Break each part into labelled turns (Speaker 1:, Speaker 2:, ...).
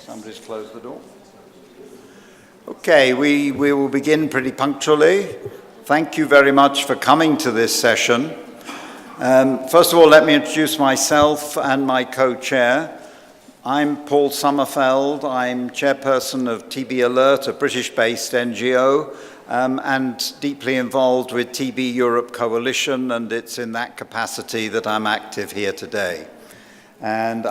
Speaker 1: Somebody's closed the door. Okay, we will begin pretty punctually. Thank you very much for coming to this session. First of all, let me introduce myself and my co-chair. I'm Paul Sommerfeld. I'm chairperson of TB Alert, a British-based NGO, and deeply involved with TB Europe Coalition, and it's in that capacity that I'm active here today. And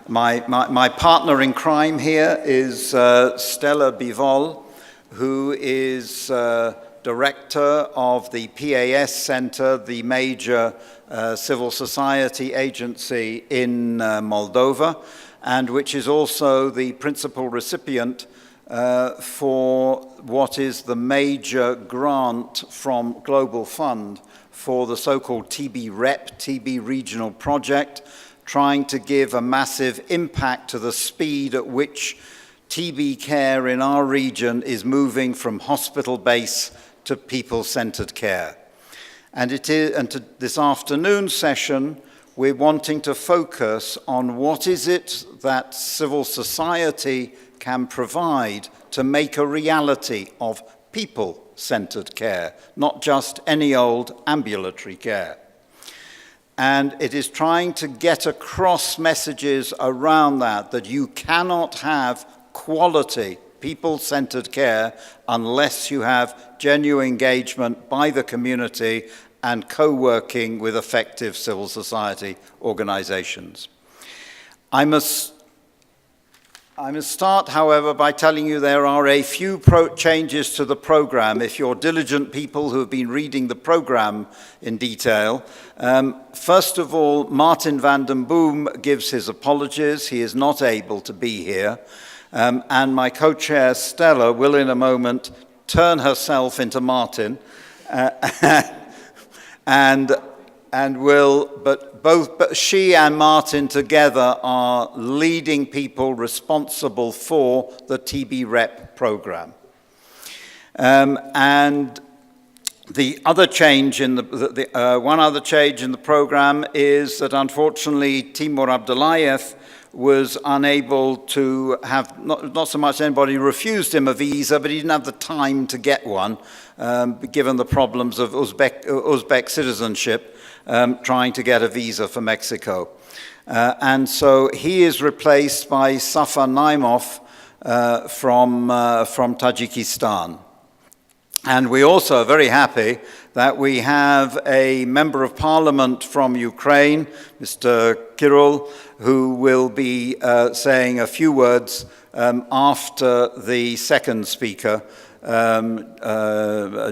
Speaker 1: my partner in crime here is Stella Bivol, who is director of the PAS Center, the major civil society agency in Moldova, and which is also the principal recipient for what is the major grant from Global Fund for the so-called TB REP, TB Regional Project, trying to give a massive impact to the speed at which TB care in our region is moving from hospital-based to people-centered care. And to this afternoon's session, we're wanting to focus on what is it that civil society can provide to make a reality of people-centered care, not just any old ambulatory care. And it is trying to get across messages around that you cannot have quality, people-centered care unless you have genuine engagement by the community and co-working with effective civil society organizations. I must start, however, by telling you there are a few changes to the program. If you're diligent people who have been reading the program in detail, first of all, Martin van den Boom gives his apologies. He is not able to be here. And my co-chair, Stella, will in a moment turn herself into Martin. But she and Martin together are leading people responsible for the TB REP program. And the other change in one other change in the program is that unfortunately Timur Abdullayev was unable to have, not so much anybody refused him a visa, but he didn't have the time to get one, given the problems of Uzbek citizenship, trying to get a visa for Mexico. And so he is replaced by Safa Naimov from Tajikistan. And we also are very happy that we have a member of parliament from Ukraine, Mr. Kirill, who will be saying a few words after the second speaker,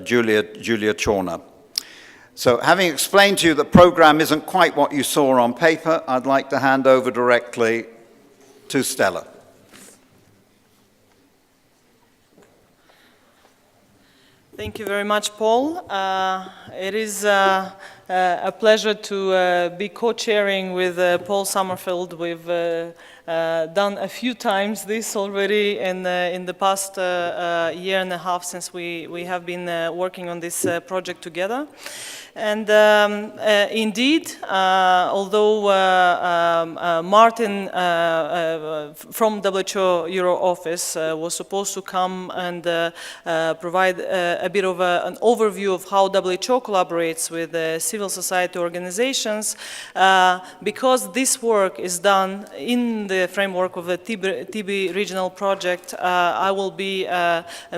Speaker 1: Julia Chorna. So having explained to you the program isn't quite what you saw on paper, I'd like to hand over directly to Stella.
Speaker 2: Thank you very much, Paul. It is a pleasure to be co-chairing with Paul Sommerfeld. We've done a few times this already in the past year and a half since we have been working on this project together. And indeed, although Martin from WHO Euro office was supposed to come and provide a bit of an overview of how WHO collaborates with civil society organizations, because this work is done in the framework of the TB regional project, I will be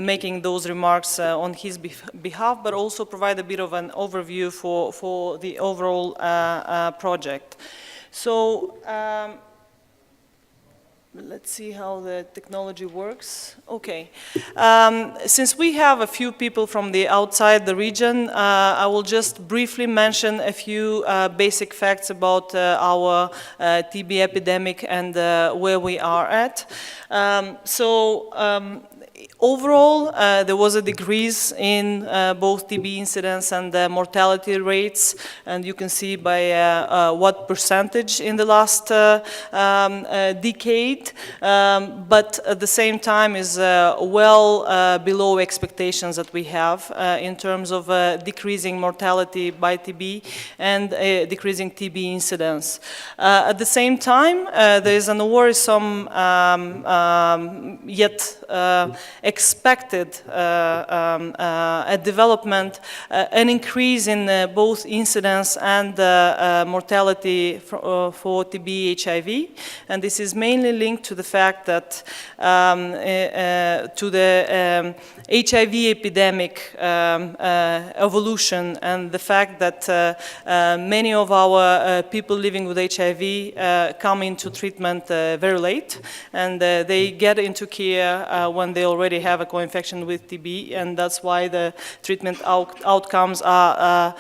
Speaker 2: making those remarks on his behalf, but also provide a bit of an overview for the overall project. So let's see how the technology works. Okay. Since we have a few people from the outside the region, I will just briefly mention a few basic facts about our TB epidemic and where we are at. Overall, there was a decrease in both TB incidence and mortality rates, and you can see by what percentage in the last decade, but at the same time is well below expectations that we have in terms of decreasing mortality by TB and decreasing TB incidence. At the same time, there is an worrisome yet expected development, an increase in both incidence and mortality for TB HIV, and this is mainly linked to the fact that to the HIV epidemic evolution and the fact that many of our people living with HIV come into treatment very late, and they get into care when they already have a co-infection with TB, and that's why the treatment outcomes are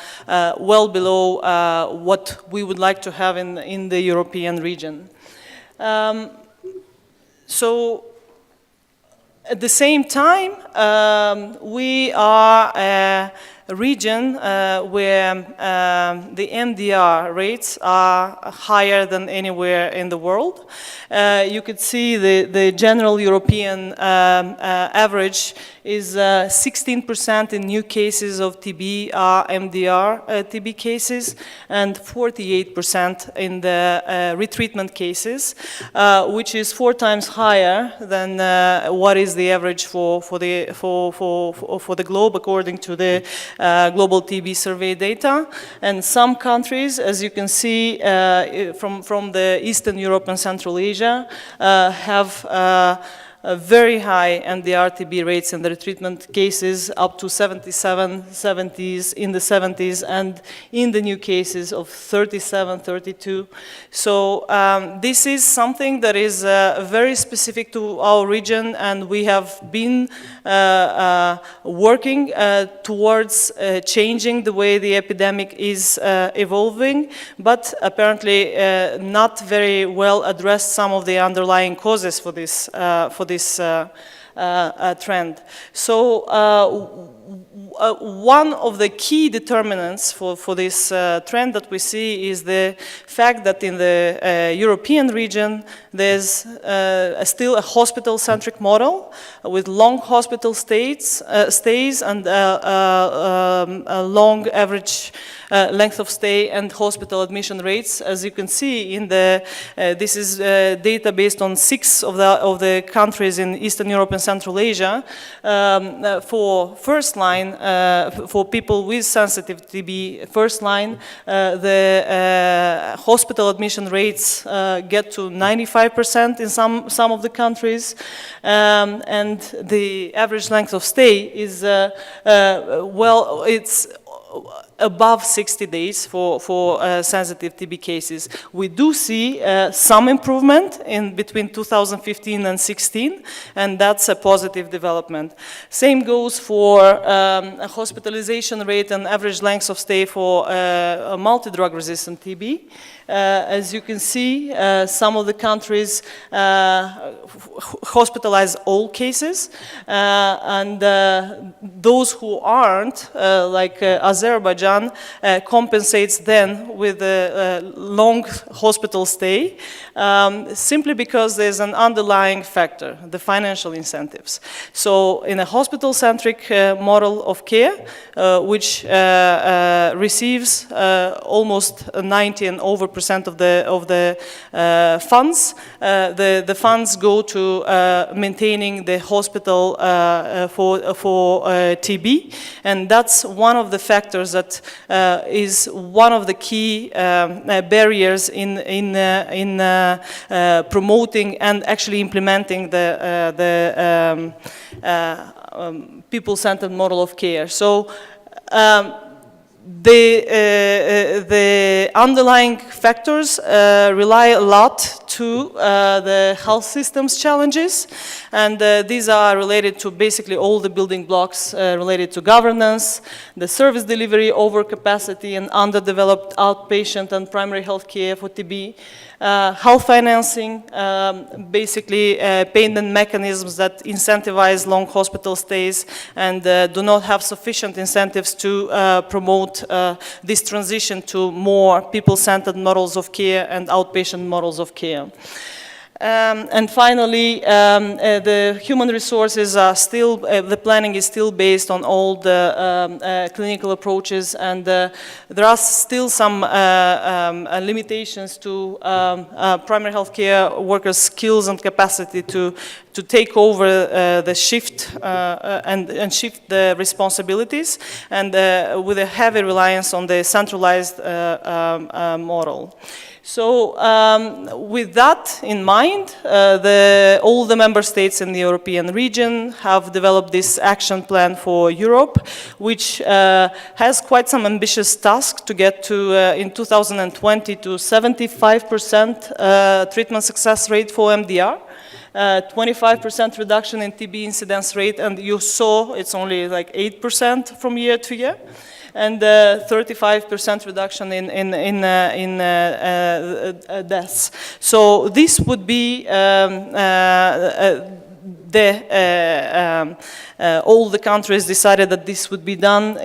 Speaker 2: well below what we would like to have in the European region. So at the same time, we are a region where the MDR rates are higher than anywhere in the world. You could see the general European average is 16% in new cases of TB are MDR TB cases, and 48% in the retreatment cases, which is 4 times higher than what is the average for the globe according to the global TB survey data. And some countries, as you can see from the Eastern Europe and Central Asia, have very high MDR-TB rates in the retreatment cases, up to 70s, in the 70s, and in the new cases of 37, 32. So this is something that is very specific to our region, and we have been working towards changing the way the epidemic is evolving, but apparently not very well addressed some of the underlying causes for this trend. So one of the key determinants for this trend that we see is the fact that in the European region there's still a hospital-centric model with long hospital stays and a long average length of stay and hospital admission rates. As you can see in the, this is data based on 6 of the countries in Eastern Europe and Central Asia. For first line, for people with sensitive TB, first line, the hospital admission rates get to 95% in some of the countries, and the average length of stay is, well, it's above 60 days for sensitive TB cases. We do see some improvement in between 2015 and 16, and that's a positive development. Same goes for a hospitalization rate and average length of stay for a multi-drug resistant TB. As you can see, some of the countries hospitalize all cases, and those who aren't, like Azerbaijan, compensates then with a long hospital stay, simply because there's an underlying factor, the financial incentives. So in a hospital-centric model of care, which receives almost 90 and over % of the funds. The funds go to maintaining the hospital for TB, and that's one of the factors that is one of the key barriers in promoting and actually implementing the people-centered model of care. So. The underlying factors rely a lot to the health system's challenges, and these are related to basically all the building blocks related to governance, the service delivery overcapacity and underdeveloped outpatient and primary health care for TB, health financing, basically payment mechanisms that incentivize long hospital stays and do not have sufficient incentives to promote this transition to more people-centered models of care and outpatient models of care. And finally, the human resources are still, the planning is still based on all the clinical approaches, and there are still some limitations to primary healthcare workers' skills and capacity to take over the shift and shift the responsibilities, and with a heavy reliance on the centralized model. So with that in mind, all the member states in the European region have developed this action plan for Europe, which has quite some ambitious tasks to get to, in 2020, to 75% treatment success rate for MDR. 25% reduction in TB incidence rate, and you saw it's only like 8% from year to year, and 35% reduction in deaths. So this would be all the countries decided that this would be done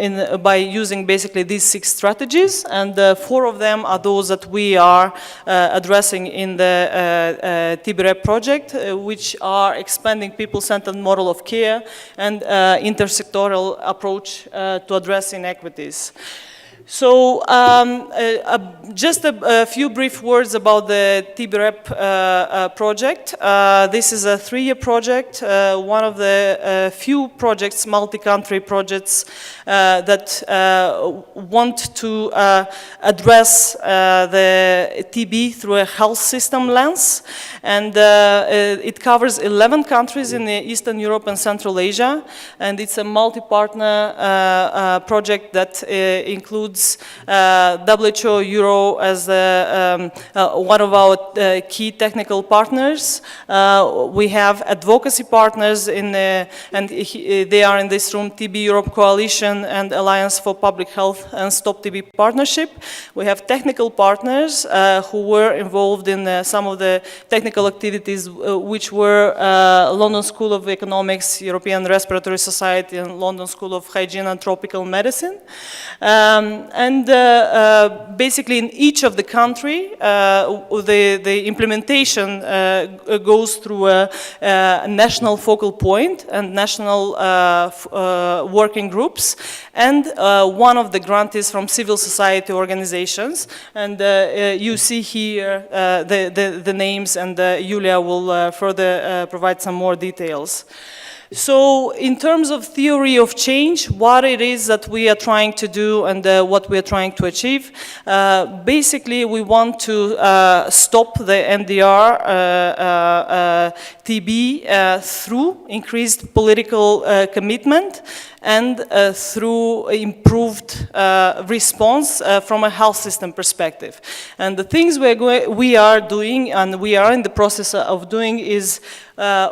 Speaker 2: by using basically these 6 strategies, and 4 of them are those that we are addressing in the TBREP project, which are expanding people-centered model of care and intersectoral approach to address inequities. So just a few brief words about the TBREP project. This is a 3-year project, one of the few projects, multi-country projects, that want to address the TB through a health system lens. And it covers 11 countries in Eastern Europe and Central Asia. And it's a multi-partner project that includes WHO Euro as one of our key technical partners. We have advocacy partners and they are in this room: TB Europe Coalition and Alliance for Public Health and Stop TB Partnership. We have technical partners who were involved in some of the technical activities, which were London School of Economics, European Respiratory Society, and London School of Hygiene and Tropical Medicine. And basically in each of the country, the implementation goes through a national focal point and national working groups, and one of the grantees from civil society organizations. And you see here the names, and Julia will further provide some more details. So in terms of theory of change, what it is that we are trying to do and what we are trying to achieve, basically we want to stop the MDR TB through increased political commitment and through improved response from a health system perspective. And the things we are doing, and we are in the process of doing, is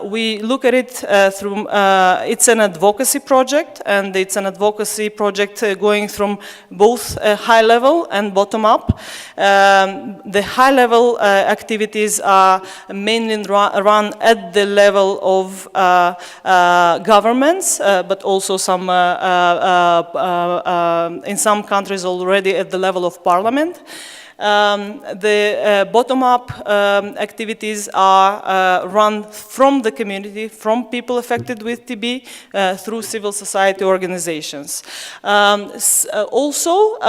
Speaker 2: we look at it through, it's an advocacy project, and it's an advocacy project going from both high level and bottom up. The high level activities are mainly run at the level of governments, but also some in some countries already at the level of parliament. The bottom-up activities are run from the community, from people affected with TB, through civil society organizations. Also,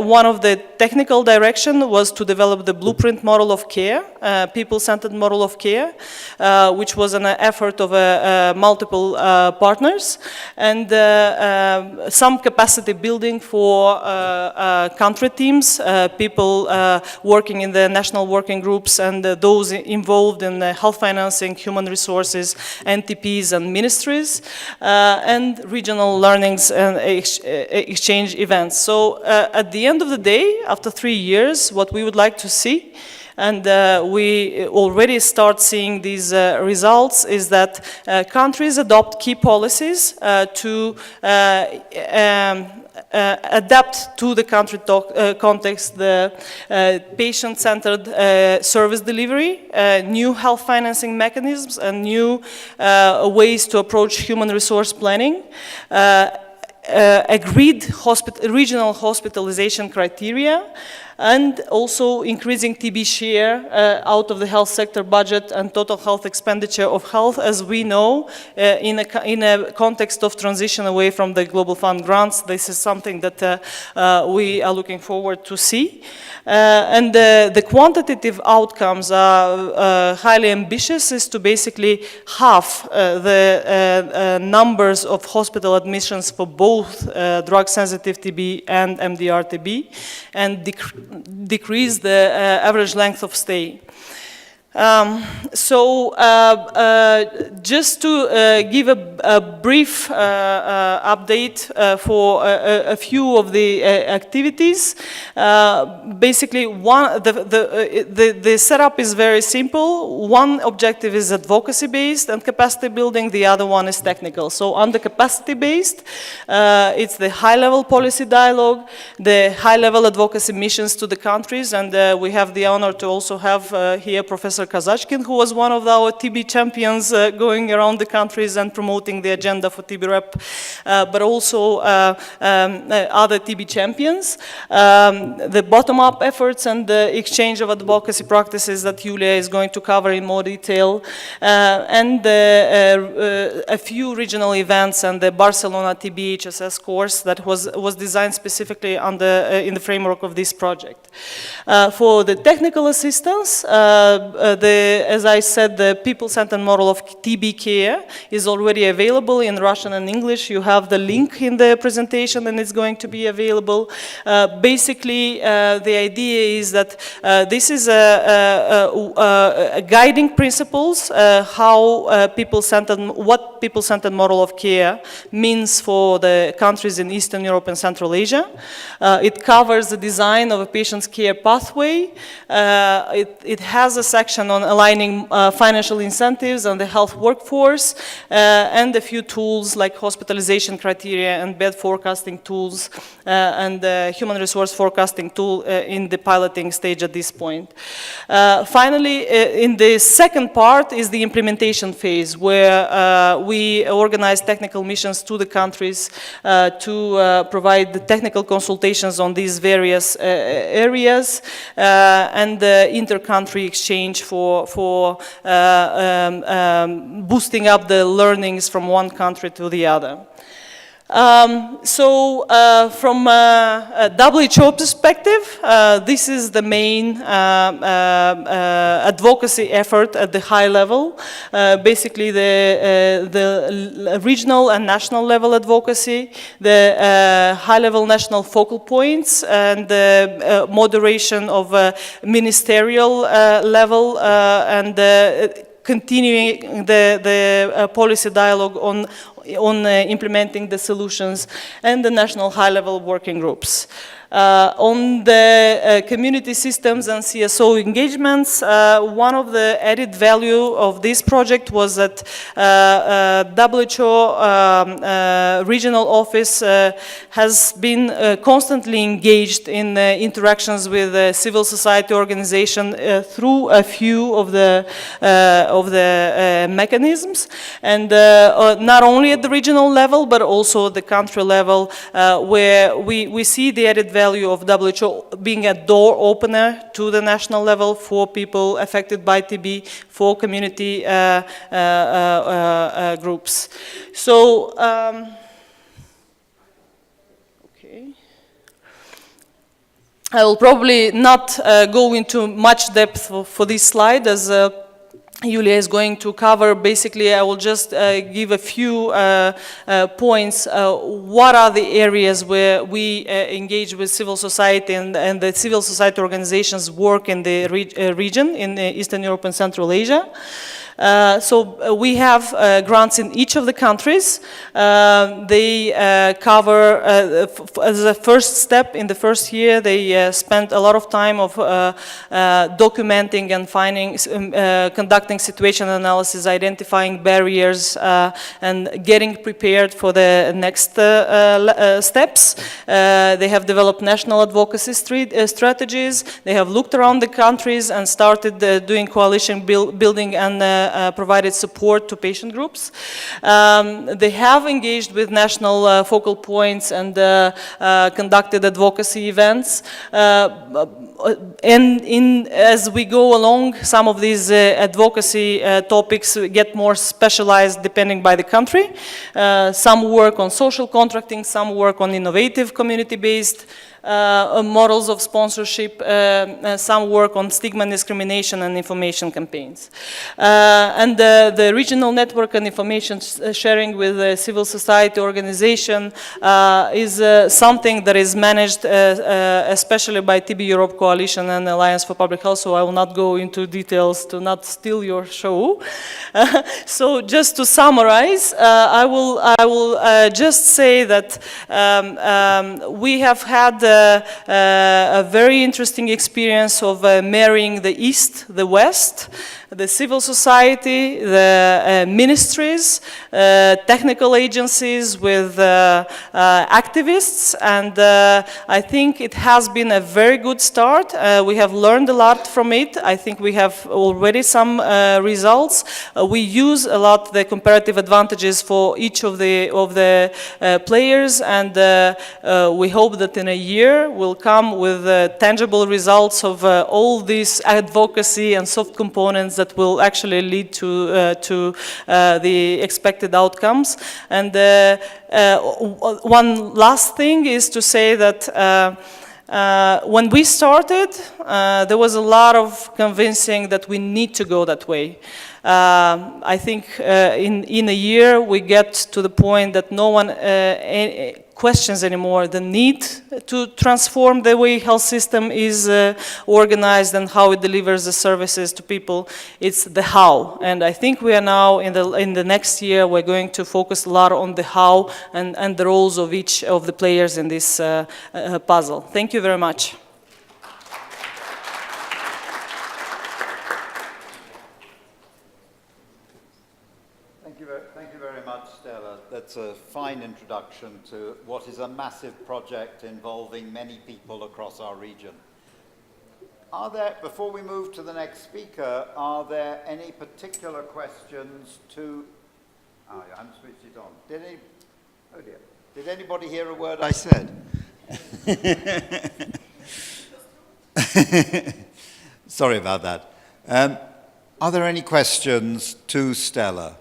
Speaker 2: one of the technical direction was to develop the blueprint model of care, people-centered model of care, which was an effort of multiple partners, and some capacity building for country teams, people working in the national working groups, and those involved in health financing, human resources, NTPs and ministries, and regional learnings and exchange events. So at the end of the day, after 3 years, what we would like to see and we already start seeing these results, is that countries adopt key policies to adapt to the country context the patient-centered service delivery, new health financing mechanisms, and new ways to approach human resource planning, agreed regional hospitalization criteria, and also increasing TB share out of the health sector budget and total health expenditure of health, as we know, in a context of transition away from the Global Fund grants. This is something that we are looking forward to see. And the quantitative outcomes are highly ambitious, is to basically halve the numbers of hospital admissions for both drug-sensitive TB and MDR-TB, and decrease the average length of stay. Just to give a brief update for a few of the activities, basically the setup is very simple. One objective is advocacy-based and capacity building, the other one is technical. So on the capacity-based, it's the high-level policy dialogue, the high-level advocacy missions to the countries, and we have the honor to also have here Professor Kazachkin, who was one of our TB champions going around the countries and promoting the agenda for TB rep, but also other TB champions. The bottom-up efforts and the exchange of advocacy practices that Julia is going to cover in more detail, and a few regional events and the Barcelona TB HSS course that was designed specifically in the framework of this project. For the technical assistance, as I said, the people-centered model of TB care is already available in Russian and English. You have the link in the presentation, and it's going to be available. Basically, the idea is that this is a guiding principles how what people-centered model of care means for the countries in Eastern Europe and Central Asia. It covers the design of a patient's care pathway. It has a section on aligning financial incentives on the health workforce, and a few tools like hospitalization criteria and bed forecasting tools, and human resource forecasting tool in the piloting stage at this point. Finally, in the second part is the implementation phase, where we organize technical missions to the countries to provide the technical consultations on these various areas, and inter-country exchange for boosting up the learnings from one country to the other. From a WHO perspective, this is the main advocacy effort at the high level. Basically, the regional and national level advocacy, the high-level national focal points, and the moderation of ministerial level, and continuing the policy dialogue on implementing the solutions, and the national high-level working groups. On the community systems and CSO engagements, one of the added value of this project was that WHO regional office has been constantly engaged in interactions with civil society organization through a few of the mechanisms, and not only at the regional level but also at the country level, where we see the added value of WHO being a door opener to the national level for people affected by TB, for community groups. So, okay. I will probably not go into much depth for this slide, as Julia is going to cover. Basically, I will just give a few points. What are the areas where we engage with civil society and the civil society organizations work in the region, in Eastern Europe and Central Asia? We have grants in each of the countries. They cover, as a first step in the first year, they spent a lot of time of documenting and finding, conducting situation analysis, identifying barriers, and getting prepared for the next steps. They have developed national advocacy strategies. They have looked around the countries and started doing coalition building and provided support to patient groups. They have engaged with national focal points and conducted advocacy events. And as we go along, some of these advocacy topics get more specialized depending by the country. Some work on social contracting, some work on innovative community-based models of sponsorship, some work on stigma and discrimination and information campaigns. And the regional network and information sharing with the civil society organization is something that is managed especially by TB Europe Coalition and Alliance for Public Health, so I will not go into details to not steal your show. So just to summarize, I will just say that we have had a very interesting experience of marrying the East, the West, the civil society, the ministries, technical agencies with activists, and I think it has been a very good start. We have learned a lot from it. I think we have already some results. We use a lot the comparative advantages for each of the players, and we hope that in a year we'll come with tangible results of all these advocacy and soft components that will actually lead to the expected outcomes. And one last thing is to say that when we started, there was a lot of convincing that we need to go that way. I think in a year we get to the point that no one questions anymore the need to transform the way health system is organized and how it delivers the services to people. It's the how, and I think we are now in the next year we're going to focus a lot on the how and the roles of each of the players in this puzzle. Thank you very much.
Speaker 1: Thank you very much, Stella. That's a fine introduction to what is a massive project involving many people across our region. Before we move to the next speaker, are there any particular questions to... Oh, yeah, I'm switched it on. Oh dear. Did anybody hear a word I said? Sorry about that. Are there any questions to Stella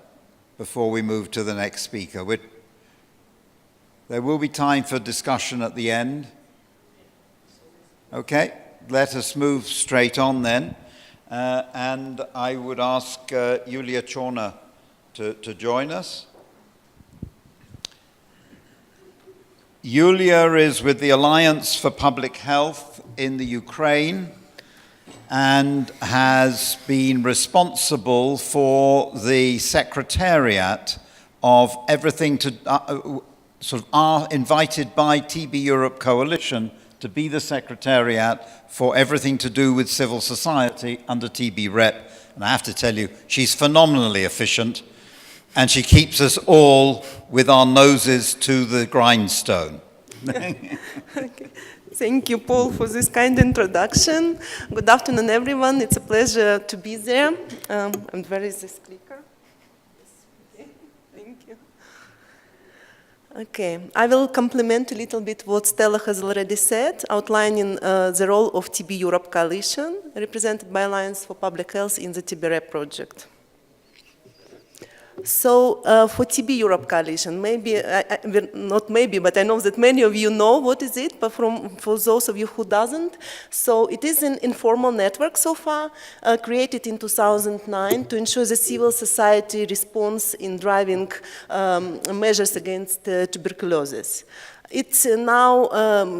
Speaker 1: before we move to the next speaker? There will be time for discussion at the end. Okay, let us move straight on then. And I would ask Yulia Chorna to join us. Yulia is with the Alliance for Public Health in the Ukraine and has been responsible for the secretariat of everything to, are invited by TB Europe Coalition to be the secretariat for everything to do with civil society under TB Rep. And I have to tell you, she's phenomenally efficient, and she keeps us all with our noses to the grindstone.
Speaker 3: Okay. Thank you, Paul, for this kind introduction. Good afternoon, everyone. It's a pleasure to be there. And where is this clicker? Okay. Thank you. Okay, I will complement a little bit what Stella has already said, outlining the role of TB Europe Coalition, represented by Alliance for Public Health in the TB Rep project. So for TB Europe Coalition, maybe, not maybe, but I know that many of you know what is it, but for those of you who doesn't, so it is an informal network so far, created in 2009 to ensure the civil society response in driving measures against tuberculosis. It's now,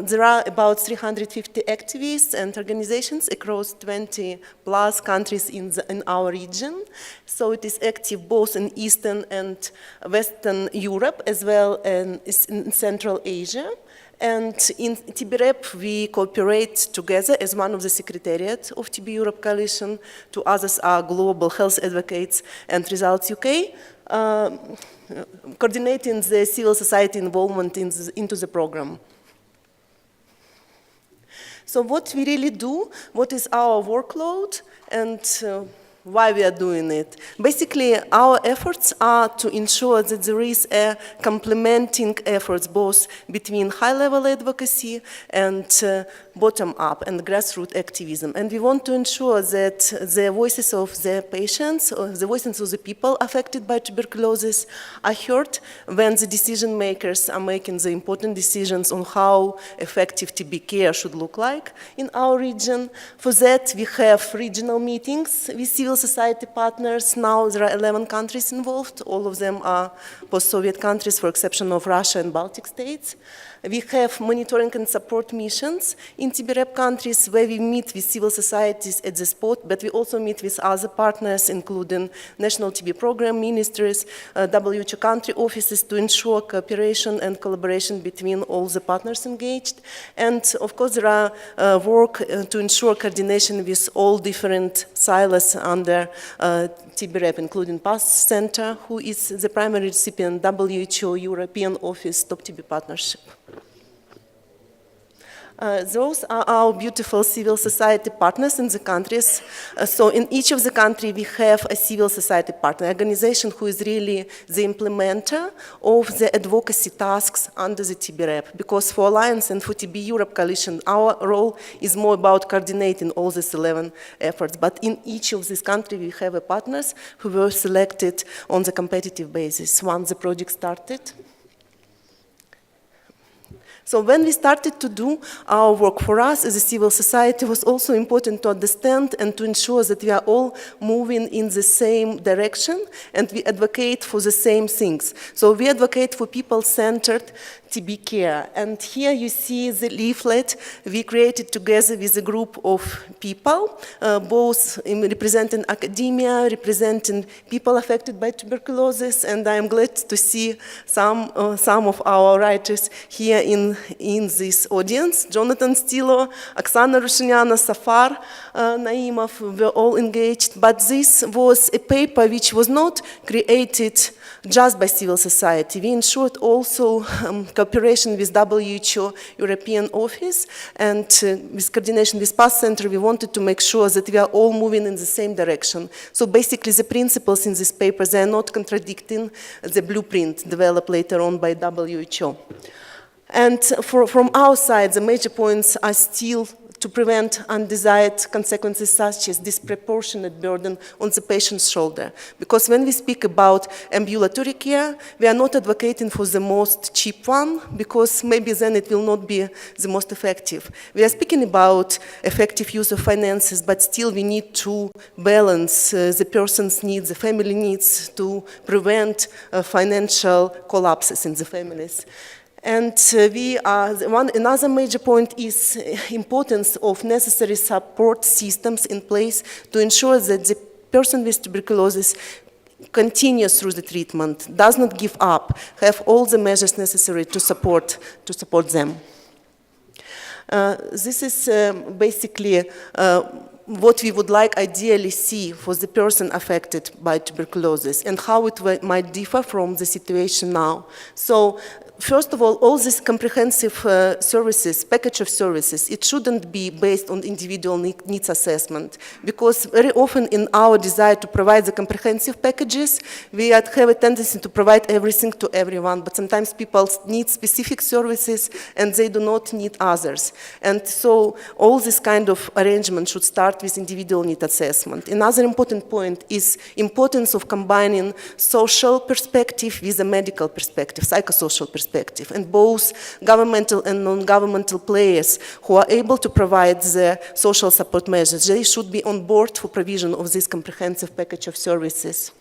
Speaker 3: there are about 350 activists and organizations across 20 plus countries in our region. So it is active both in Eastern and Western Europe, as well as in Central Asia. And in TB-REP, we cooperate together as one of the secretariat of TB Europe Coalition. Two others are Global Health Advocates and Results UK, coordinating the civil society involvement into the program. So what we really do, what is our workload, and why we are doing it. Basically, our efforts are to ensure that there is a complementing efforts both between high-level advocacy and bottom-up and grassroots activism. And we want to ensure that the voices of the patients, or the voices of the people affected by tuberculosis are heard when the decision makers are making the important decisions on how effective TB care should look like in our region. For that, we have regional meetings with civil society partners. Now there are 11 countries involved. All of them are post-Soviet countries, for exception of Russia and Baltic states. We have monitoring and support missions in TB-REP countries where we meet with civil societies at the spot, but we also meet with other partners, including national TB program ministries, WHO country offices, to ensure cooperation and collaboration between all the partners engaged. And of course, there are work to ensure coordination with all different silos under TB-REP, including PASS Center, who is the primary recipient, WHO European Office Top TB Partnership. Those are our beautiful civil society partners in the countries. So in each of the countries, we have a civil society partner organization who is really the implementer of the advocacy tasks under the TB-REP. Because for Alliance and for TB Europe Coalition, our role is more about coordinating all these 11 efforts. But in each of these countries, we have partners who were selected on the competitive basis once the project started. So when we started to do our work, for us as a civil society, it was also important to understand and to ensure that we are all moving in the same direction and we advocate for the same things. So we advocate for people-centered TB care. And here you see the leaflet we created together with a group of people, both representing academia, representing people affected by tuberculosis, and I am glad to see some of our writers here in this audience. Jonathan Stilo, Oksana Rushinyana, Safar Naimov were all engaged, but this was a paper which was not created just by civil society. We ensured also cooperation with WHO European Office, and with coordination with PASS Center, we wanted to make sure that we are all moving in the same direction. So basically the principles in this paper, they are not contradicting the blueprint developed later on by WHO. And from our side, the major points are still to prevent undesired consequences such as disproportionate burden on the patient's shoulder. Because when we speak about ambulatory care, we are not advocating for the most cheap one, because maybe then it will not be the most effective. We are speaking about effective use of finances, but still we need to balance the person's needs, the family needs, to prevent financial collapses in the families. And another major point is importance of necessary support systems in place to ensure that the person with tuberculosis continues through the treatment, does not give up, have all the measures necessary to support them. This is basically what we would like ideally see for the person affected by tuberculosis and how it might differ from the situation now. So, first of all these comprehensive services, package of services, it shouldn't be based on individual needs assessment, because very often in our desire to provide the comprehensive packages, we have a tendency to provide everything to everyone, but sometimes people need specific services and they do not need others. And so all this kind of arrangement should start with individual need assessment. Another important point is importance of combining social perspective with a medical perspective, psychosocial perspective. And both governmental and non-governmental players who are able to provide the social support measures, they should be on board for provision of this comprehensive package of services.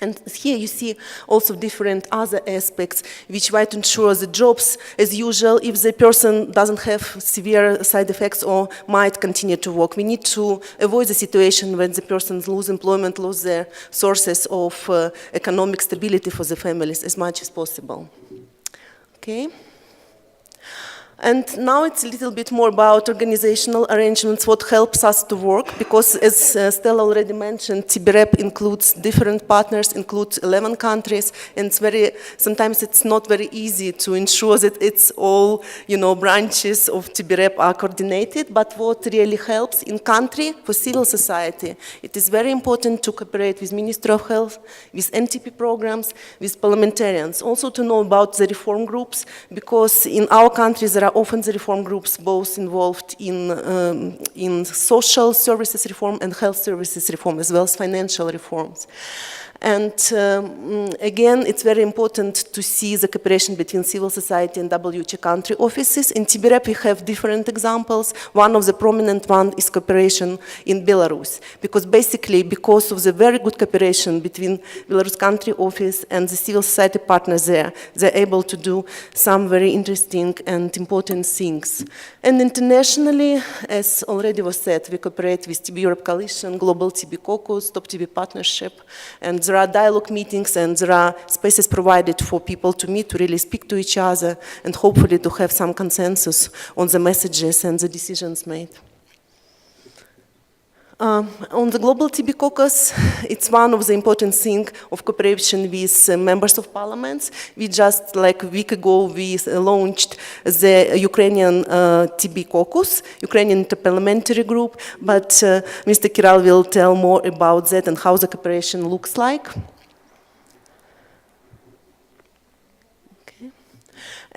Speaker 3: And here you see also different other aspects which might ensure the jobs as usual if the person doesn't have severe side effects or might continue to work. We need to avoid the situation when the person lose employment, lose their sources of economic stability for the families as much as possible. Okay. And now it's a little bit more about organizational arrangements, what helps us to work, because as Stella already mentioned, TBREP includes different partners, includes 11 countries, and sometimes it's not very easy to ensure that it's all, branches of TBREP are coordinated, but what really helps in country for civil society, it is very important to cooperate with Ministry of Health, with NTP programs, with parliamentarians, also to know about the reform groups, because in our countries there are often the reform groups both involved in social services reform and health services reform, as well as financial reforms. And again, it's very important to see the cooperation between civil society and WHO country offices. In TBREP, we have different examples. One of the prominent ones is cooperation in Belarus, because basically, because of the very good cooperation between Belarus country office and the civil society partners there, they're able to do some very interesting and important things. And internationally, as already was said, we cooperate with TB Europe Coalition, Global TB Caucus, Top TB Partnership, and there are dialogue meetings and there are spaces provided for people to meet, to really speak to each other, and hopefully to have some consensus on the messages and the decisions made. On the Global TB Caucus, it's one of the important things of cooperation with members of parliaments. We just, like a week ago, we launched the Ukrainian TB Caucus, Ukrainian Interparliamentary Group, but Mr. Kiral will tell more about that and how the cooperation looks like.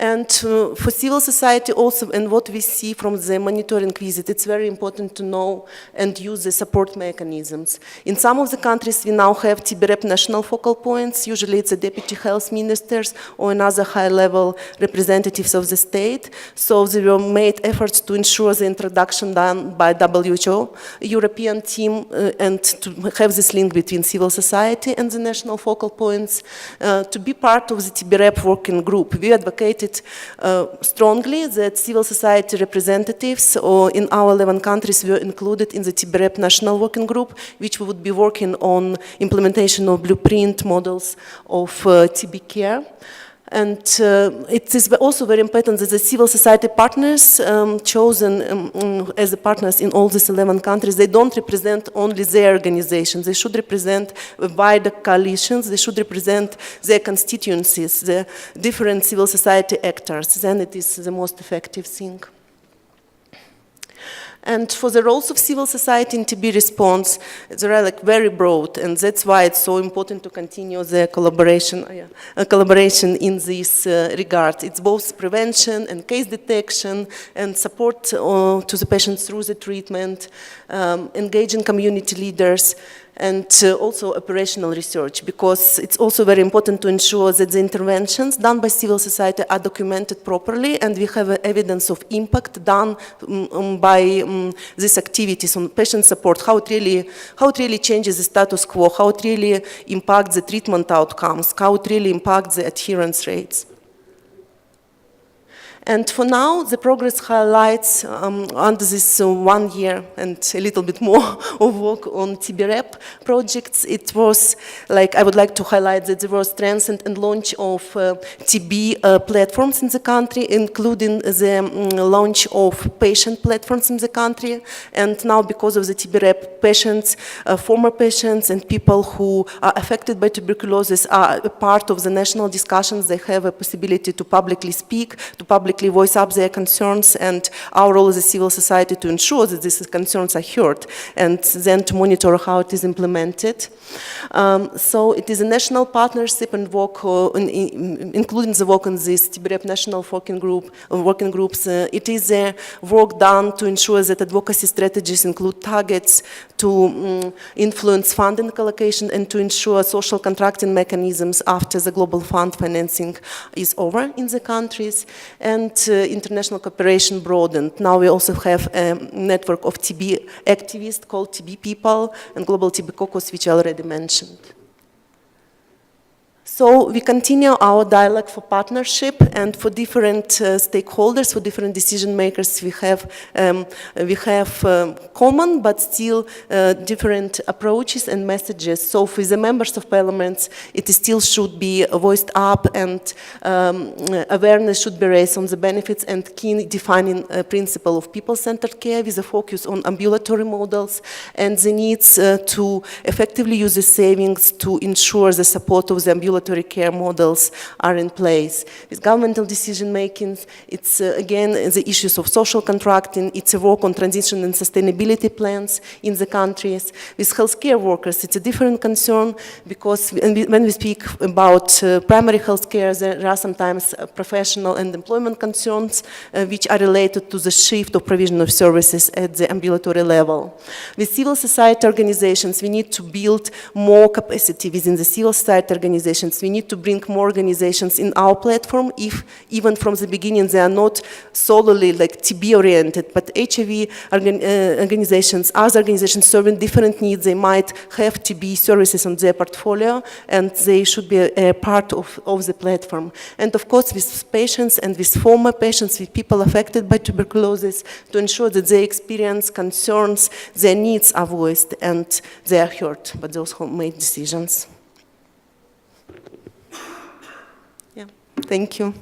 Speaker 3: And for civil society also, and what we see from the monitoring visit, it's very important to know and use the support mechanisms. In some of the countries, we now have TBREP national focal points. Usually it's the deputy health ministers or another high-level representatives of the state. So there were made efforts to ensure the introduction done by WHO, European team, and to have this link between civil society and the national focal points. To be part of the TBREP working group, we advocated strongly that civil society representatives in our 11 countries were included in the TBREP national working group, which would be working on implementation of blueprint models of TB care. And it is also very important that the civil society partners chosen as the partners in all these 11 countries, they don't represent only their organizations. They should represent wider coalitions. They should represent their constituencies, the different civil society actors. Then it is the most effective thing. And for the roles of civil society in TB response, they are very broad, and that's why it's so important to continue the collaboration in this regard. It's both prevention and case detection and support to the patients through the treatment, engaging community leaders, and also operational research, because it's also very important to ensure that the interventions done by civil society are documented properly, and we have evidence of impact done by these activities on patient support, how it really changes the status quo, how it really impacts the treatment outcomes, how it really impacts the adherence rates. And for now, the progress highlights under this 1 year and a little bit more of work on TBREP projects. It was I would like to highlight that there was strengthened and launch of TB platforms in the country, including the launch of patient platforms in the country. And now, because of the TBREP, patients, former patients and people who are affected by tuberculosis are a part of the national discussions. They have a possibility to publicly speak, to publicly voice up their concerns, and our role as a civil society to ensure that these concerns are heard and then to monitor how it is implemented. So it is a national partnership and work, including the work on this TBREP national working groups. It is a work done to ensure that advocacy strategies include targets to influence funding allocation and to ensure social contracting mechanisms after the global fund financing is over in the countries. And international cooperation broadened. Now we also have a network of TB activists called TB People and Global TB Caucus, which I already mentioned. So we continue our dialogue for partnership, and for different stakeholders, for different decision makers, we have common but still different approaches and messages. So for the members of parliament, it still should be voiced up, and awareness should be raised on the benefits and key defining principle of people-centered care with a focus on ambulatory models and the needs to effectively use the savings to ensure the support of the ambulatory care models are in place. With governmental decision making, it's again the issues of social contracting, it's a work on transition and sustainability plans in the countries. With healthcare workers, it's a different concern, because when we speak about primary healthcare, there are sometimes professional and employment concerns which are related to the shift of provision of services at the ambulatory level. With civil society organizations, we need to build more capacity within the civil society organizations. We need to bring more organizations in our platform, if even from the beginning they are not solely like TB oriented, but HIV organizations, other organizations serving different needs, they might have TB services on their portfolio, and they should be a part of the platform. And of course, with patients and with former patients, with people affected by tuberculosis, to ensure that their experience, concerns, their needs are voiced and they are heard by those who make decisions. Yeah, thank you.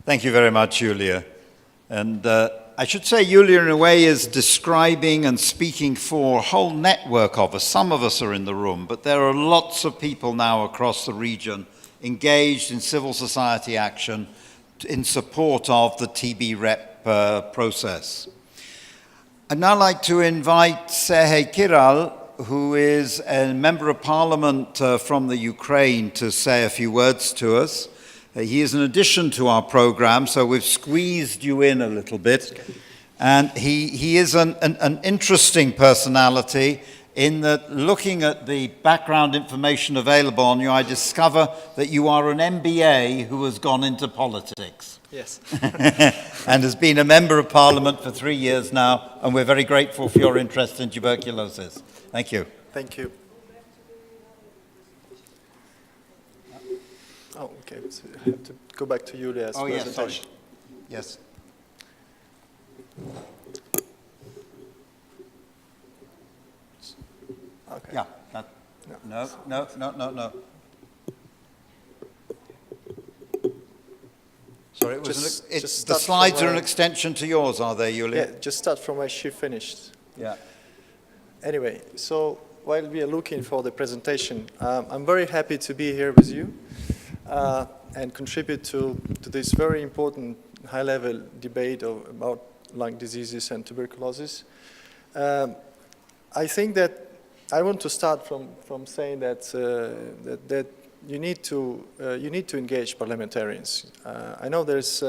Speaker 1: Thank you very much, Julia. And I should say Julia, in a way, is describing and speaking for a whole network of us. Some of us are in the room, but there are lots of people now across the region engaged in civil society action in support of the TB rep process. I'd now like to invite Serhej Kiral, who is a member of parliament from the Ukraine, to say a few words to us. He is an addition to our program, so we've squeezed you in a little bit. And he is an interesting personality in that, looking at the background information available on you, I discover that you are an MBA who has gone into politics.
Speaker 4: Yes.
Speaker 1: And has been a member of parliament for 3 years now, and we're very grateful for your interest in tuberculosis. Thank you.
Speaker 4: Thank you. Oh, okay. So I have to go back to Julia's presentation.
Speaker 1: Yes.
Speaker 4: Okay.
Speaker 1: Yeah. No. Sorry, the slides are an extension to yours, are they, Julia?
Speaker 4: Yeah, just start from where she finished.
Speaker 1: Yeah.
Speaker 4: Anyway, so while we are looking for the presentation, I'm very happy to be here with you and contribute to this very important high-level debate about lung diseases and tuberculosis. I think that I want to start from saying that that you need to engage parliamentarians. I know there's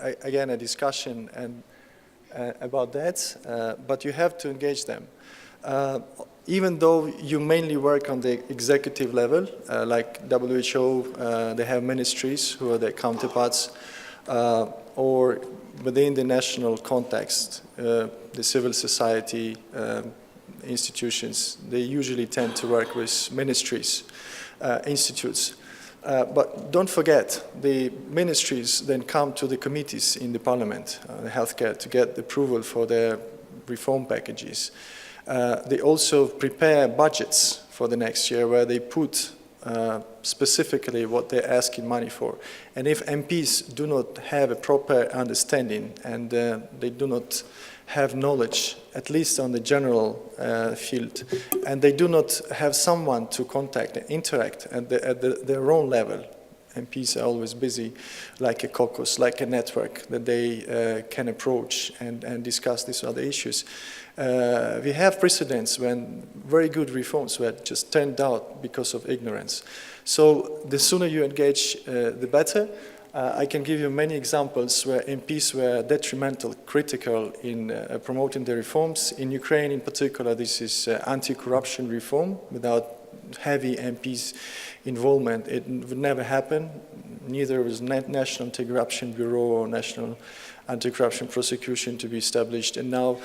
Speaker 4: again a discussion about that, but you have to engage them. Even though you mainly work on the executive level, like WHO, they have ministries who are their counterparts, or within the national context, the civil society institutions, they usually tend to work with ministries, institutes. But don't forget, the ministries then come to the committees in the parliament, the healthcare, to get the approval for their reform packages. They also prepare budgets for the next year where they put specifically what they're asking money for. And if MPs do not have a proper understanding and they do not have knowledge, at least on the general field, and they do not have someone to contact and interact at their own level, MPs are always busy, like a caucus, like a network that they can approach and discuss these other issues. We have precedents when very good reforms were just turned out because of ignorance. So the sooner you engage, the better. I can give you many examples where MPs were detrimental, critical in promoting the reforms. In Ukraine in particular, this is anti-corruption reform. Without heavy MPs' involvement, it would never happen. neither was National Anti-Corruption Bureau or National Anti-Corruption Prosecution to be established. And now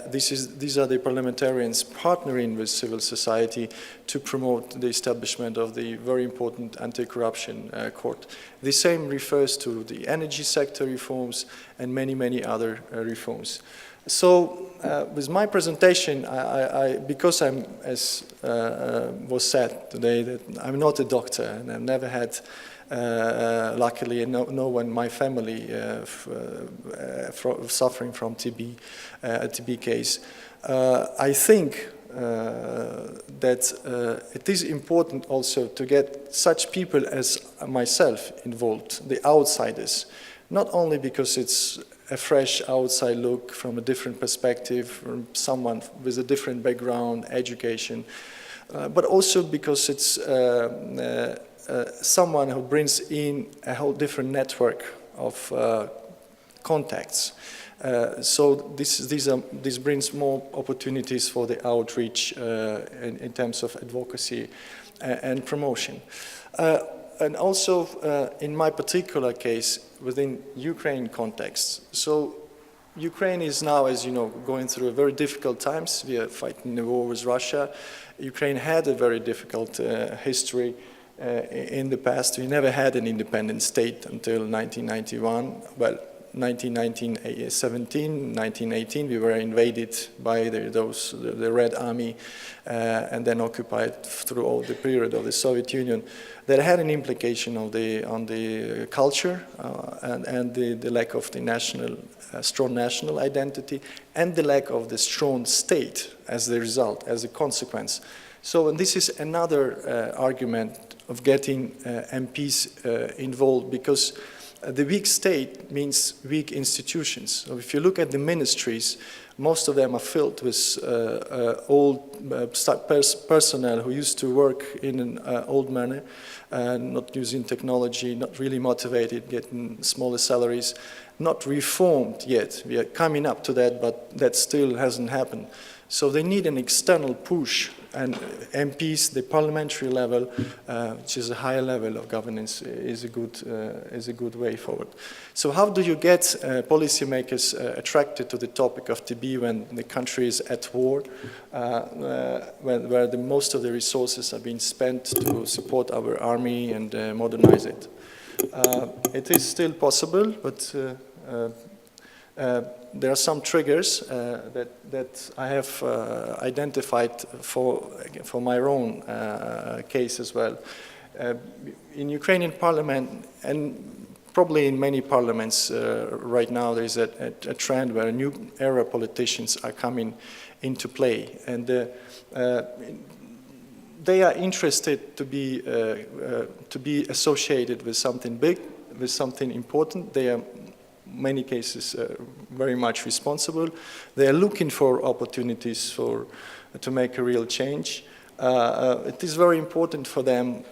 Speaker 4: these are the parliamentarians partnering with civil society to promote the establishment of the very important anti-corruption court. The same refers to the energy sector reforms and many, many other reforms. So with my presentation, because I'm, as was said today, that I'm not a doctor and I've never had, luckily, no one in my family suffering from TB, a TB case. I think that it is important also to get such people as myself involved, the outsiders, not only because it's a fresh outside look from a different perspective, from someone with a different background, education, but also because it's someone who brings in a whole different network of contacts. So this brings more opportunities for the outreach in terms of advocacy and promotion. And also, in my particular case, within Ukraine context. So Ukraine is now, as you know, going through a very difficult times. We are fighting the war with Russia. Ukraine had a very difficult history in the past. We never had an independent state until 1991. Well, 1917, 1918, we were invaded by the Red Army and then occupied through all the period of the Soviet Union. That had an implication on the culture and the lack of the strong national identity and the lack of the strong state as the result, as a consequence. So and this is another argument of getting MPs involved, because the weak state means weak institutions. So if you look at the ministries, most of them are filled with old personnel who used to work in an old manner, not using technology, not really motivated, getting smaller salaries, not reformed yet. We are coming up to that, but that still hasn't happened. So they need an external push, and MPs, the parliamentary level, which is a higher level of governance, is a good way forward. So how do you get policymakers attracted to the topic of TB when the country is at war, where most of the resources are being spent to support our army and modernize it? It is still possible, but there are some triggers that I have identified for my own case as well. In Ukrainian parliament, and probably in many parliaments right now, there is a trend where new era politicians are coming into play, and they are interested to be associated with something big, with something important. They are many cases very much responsible. They are looking for opportunities to make a real change. It is very important for them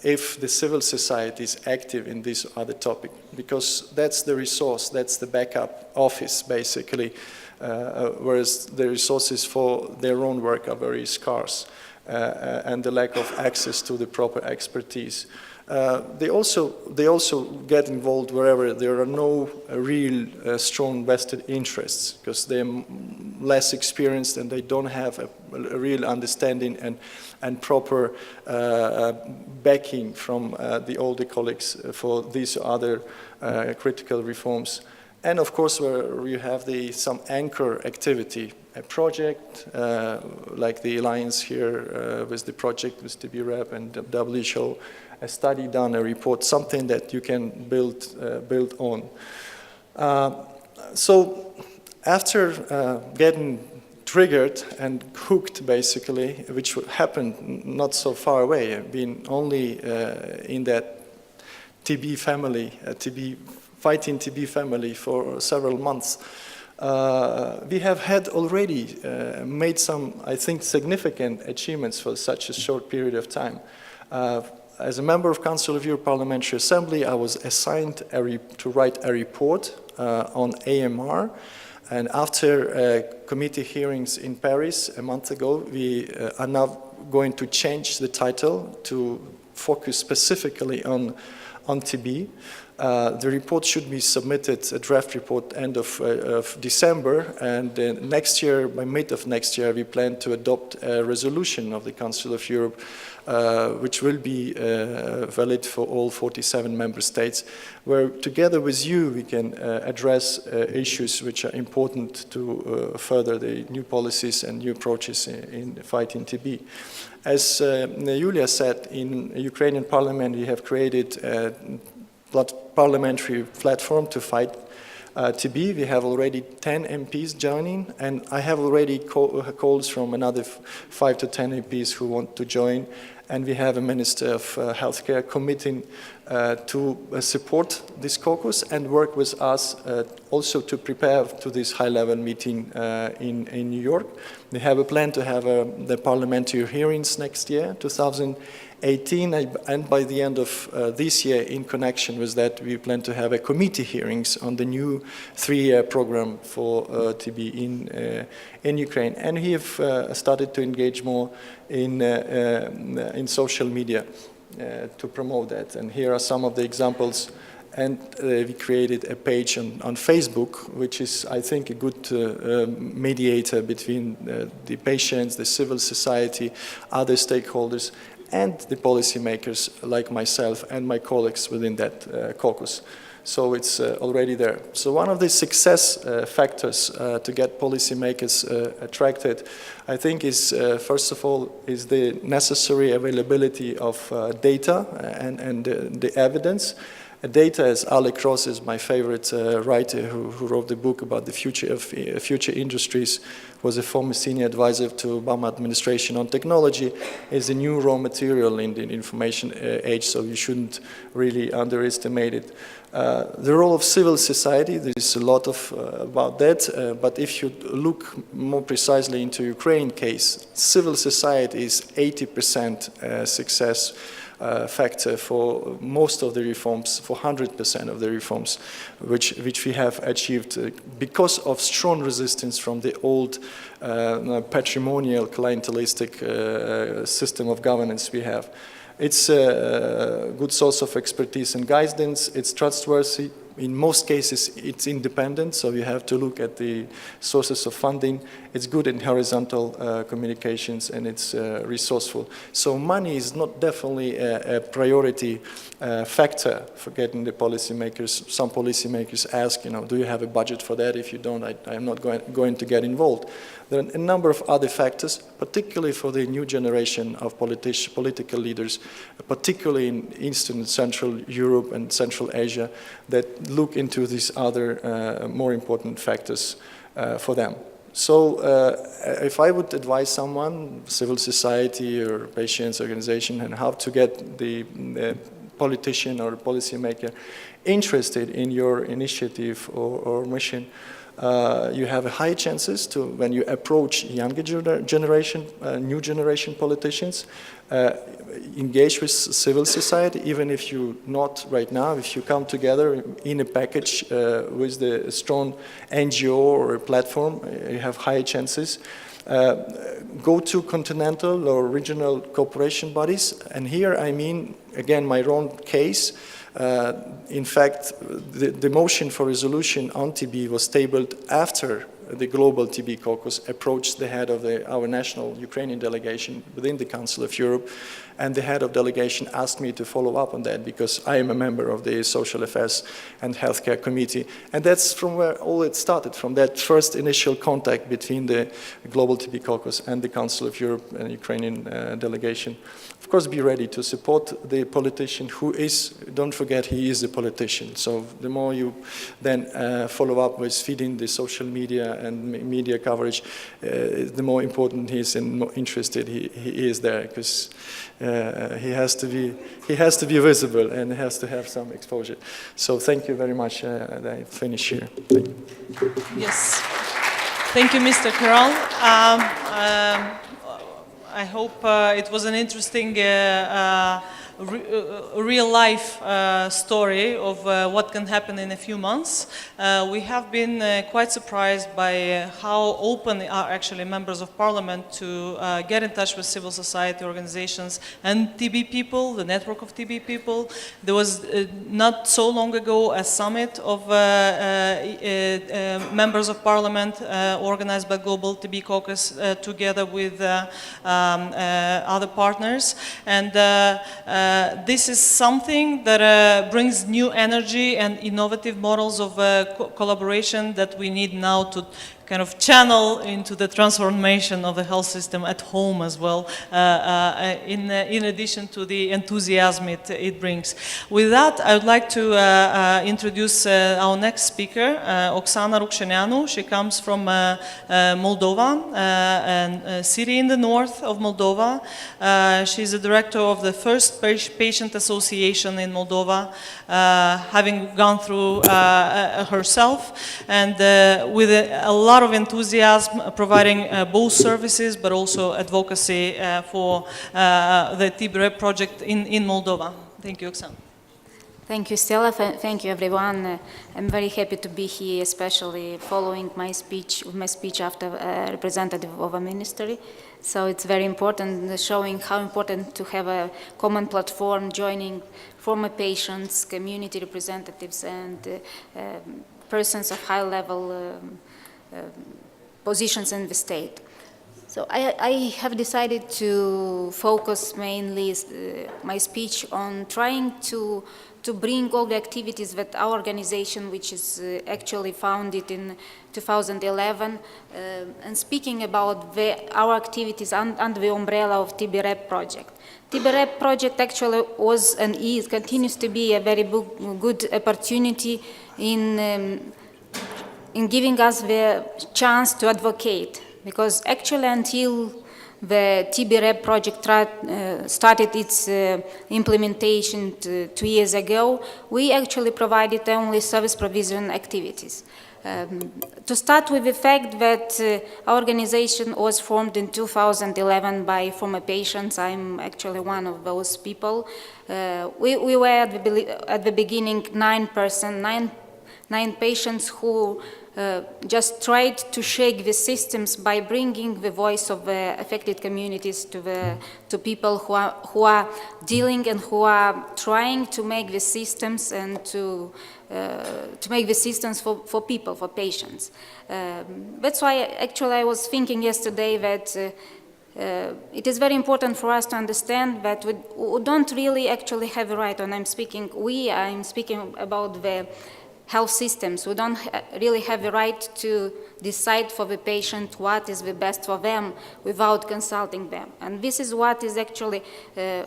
Speaker 4: if the civil society is active in this other topic, because that's the resource, that's the backup office basically, whereas the resources for their own work are very scarce, and the lack of access to the proper expertise. They also get involved wherever there are no real strong vested interests, because they're less experienced and they don't have a real understanding and proper backing from the older colleagues for these other critical reforms. And of course, where you have some anchor activity, a project like the alliance here with the project with TB-Rep and WHO, a study done, a report, something that you can build on. So after getting triggered and hooked, basically, which happened not so far away, being only in that TB family, fighting TB family for several months, we have had already made some, I think, significant achievements for such a short period of time. As a member of Council of Europe Parliamentary Assembly, I was assigned to write a report on AMR, and after committee hearings in Paris a month ago, we are now going to change the title to focus specifically on on TB. The report should be submitted, a draft report, end of December, and next year, by mid of next year, we plan to adopt a resolution of the Council of Europe, which will be valid for all 47 member states, where together with you we can address issues which are important to further the new policies and new approaches in fighting TB. As Julia said, in Ukrainian Parliament we have created a parliamentary platform to fight TB. We have already 10 MPs joining, and I have already calls from another 5 to 10 MPs who want to join, and we have a Minister of Healthcare committing to support this caucus and work with us also to prepare to this high-level meeting in New York. We have a plan to have the parliamentary hearings next year, 2018, and by the end of this year, in connection with that, we plan to have a committee hearings on the new 3-year program for TB in Ukraine. And we have started to engage more in social media to promote that. And here are some of the examples. And we created a page on Facebook, which is, I think, a good mediator between the patients, the civil society, other stakeholders, and the policymakers like myself and my colleagues within that caucus. So it's already there. So one of the success factors to get policymakers attracted, I think, is first of all is the necessary availability of data and the evidence. Data, as Alec Ross is my favorite writer who wrote the book about the future of future industries, was a former senior advisor to Obama administration on technology, is a new raw material in the information age, so you shouldn't really underestimate it. The role of civil society, there is a lot of about that, but if you look more precisely into Ukraine case, civil society is 80% success factor for most of the reforms, for 100% of the reforms, which we have achieved because of strong resistance from the old patrimonial clientelistic system of governance we have. It's a good source of expertise and guidance. It's trustworthy. In most cases, it's independent, so you have to look at the sources of funding. It's good in horizontal communications, and it's resourceful. So money is not definitely a priority factor for getting the policymakers. Some policymakers ask, do you have a budget for that? If you don't, I'm not going to get involved. There are a number of other factors, particularly for the new generation of political leaders, particularly in Eastern and Central Europe and Central Asia, that look into these other more important factors for them. So if I would advise someone, civil society or patients organization, and how to get the politician or policymaker interested in your initiative or mission, you have high chances to, when you approach younger generation, new generation politicians, engage with civil society, even if you not right now, if you come together in a package with the strong NGO or a platform, you have high chances. Go to continental or regional cooperation bodies, and here I mean, again, my own case. In fact, the motion for resolution on TB was tabled after the Global TB Caucus approached the head of our national Ukrainian delegation within the Council of Europe, and the head of delegation asked me to follow up on that because I am a member of the Social Affairs and Healthcare Committee, and that's from where all it started, from that first initial contact between the Global TB Caucus and the Council of Europe and Ukrainian delegation. Of course, be ready to support the politician who is, don't forget, he is a politician. So the more you then follow up with feeding the social media and media coverage, the more important he is and more interested he is there, because he has to be visible and has to have some exposure. So thank you very much. I finish here. Thank you.
Speaker 2: Yes. Thank you, Mr. Carroll. I hope it was an interesting real-life story of what can happen in a few months. We have been quite surprised by how open are actually members of parliament to get in touch with civil society organizations and TB people, the network of TB people. There was not so long ago a summit of members of parliament organized by Global TB Caucus together with other partners, and this is something that brings new energy and innovative models of collaboration that we need now to kind of channel into the transformation of the health system at home as well, in addition to the enthusiasm it brings. With that, I would like to introduce our next speaker, Oksana Rukshenianu. She comes from Moldova, a city in the north of Moldova. She's the director of the first patient association in Moldova, having gone through herself, and with a lot of enthusiasm, providing both services but also advocacy for the TB project in Moldova. Thank you, Oksana.
Speaker 5: Thank you, Stella. Thank you, everyone. I'm very happy to be here, especially following my speech after representative of a ministry. So it's very important, showing how important to have a common platform, joining former patients, community representatives, and persons of high level positions in the state. So I have decided to focus mainly my speech on trying to bring all the activities that our organization, which is actually founded in 2011, and speaking about our activities under the umbrella of TB-REP project. TB-REP project actually was and is, continues to be a very good opportunity in giving us the chance to advocate, because actually until the TB-REP project started its implementation 2 years ago, we actually provided only service provision activities. To start with the fact that our organization was formed in 2011 by former patients, I'm actually one of those people. We were at the beginning 9 patients who just tried to shake the systems by bringing the voice of the affected communities to people who are dealing and who are trying to make the systems and to make the systems for people, for patients. That's why actually I was thinking yesterday that it is very important for us to understand that we don't really actually have a right, and I'm speaking about the health systems. We don't really have the right to decide for the patient what is the best for them without consulting them. And this is what is actually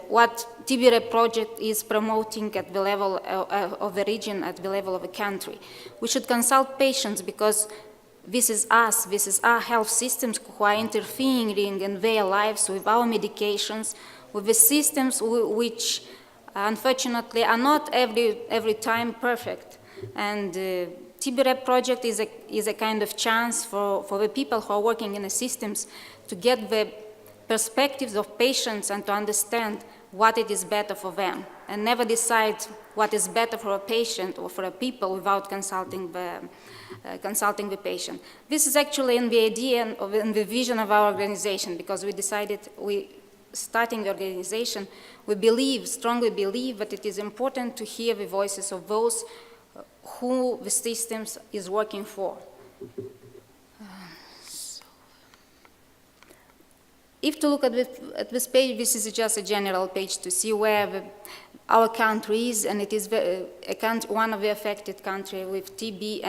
Speaker 5: what TB-REP project is promoting at the level of the region, at the level of the country. We should consult patients because this is us, this is our health systems who are interfering in their lives with our medications, with the systems which unfortunately are not every time perfect. And TB-REP project is a kind of chance for the people who are working in the systems to get the perspectives of patients and to understand what it is better for them, and never decide what is better for a patient or for a people without consulting the patient. This is actually in the idea of in the vision of our organization, because we decided, starting the organization, we strongly believe that it is important to hear the voices of those who the systems is working for. If to look at this page, this is just a general page to see where our country is, and it is one of the affected countries with TB,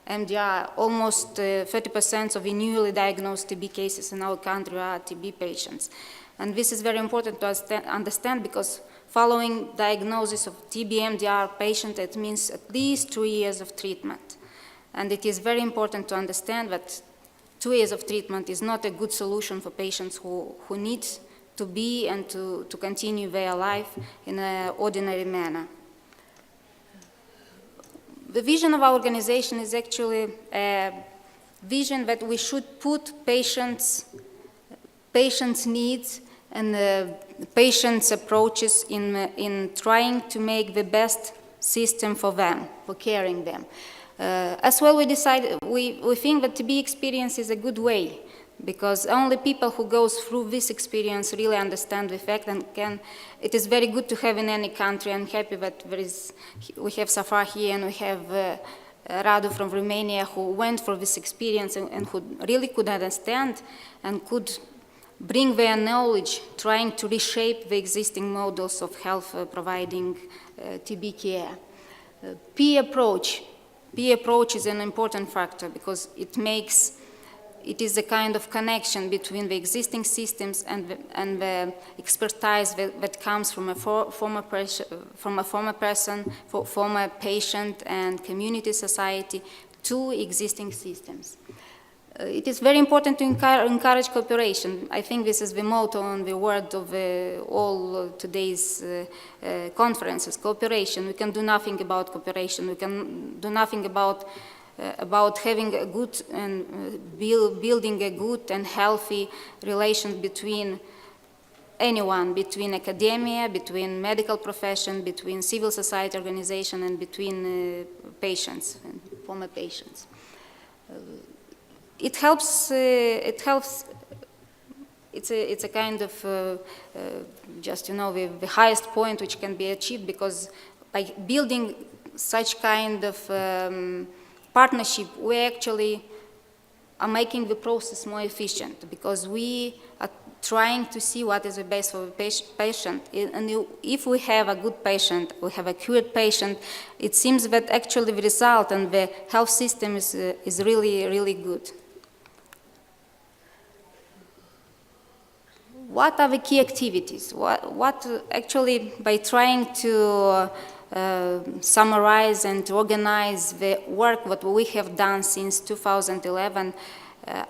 Speaker 5: MDR. Almost 30% of the newly diagnosed TB cases in our country are TB patients. And this is very important to understand, because following diagnosis of TB MDR patient, it means at least 2 years of treatment. And it is very important to understand that 2 years of treatment is not a good solution for patients who need to be and to continue their life in an ordinary manner. The vision of our organization is actually a vision that we should put patients' needs and patients' approaches in trying to make the best system for them, for caring them. As well, we think that TB experience is a good way, because only people who go through this experience really understand the effect, and it is very good to have in any country. I'm happy that we have Safar here, and we have Radu from Romania, who went for this experience and who really could understand and could bring their knowledge, trying to reshape the existing models of health providing TB care. Peer approach is an important factor, because it is a kind of connection between the existing systems and the expertise that comes from a former person, former patient and community society to existing systems. It is very important to encourage cooperation. I think this is the motto and the word of all today's conferences, cooperation. We can do nothing about cooperation. We can do nothing about having a good and building a good and healthy relation between anyone, between academia, between medical profession, between civil society organization, and between patients and former patients. It helps. It's a kind of just, you know, the highest point which can be achieved, because by building such kind of partnership, we actually are making the process more efficient, because we are trying to see what is the best for the patient. And if we have a good patient, we have a cured patient, it seems that actually the result and the health system is really, really good. What are the key activities? What actually, by trying to summarize and to organize the work that we have done since 2011,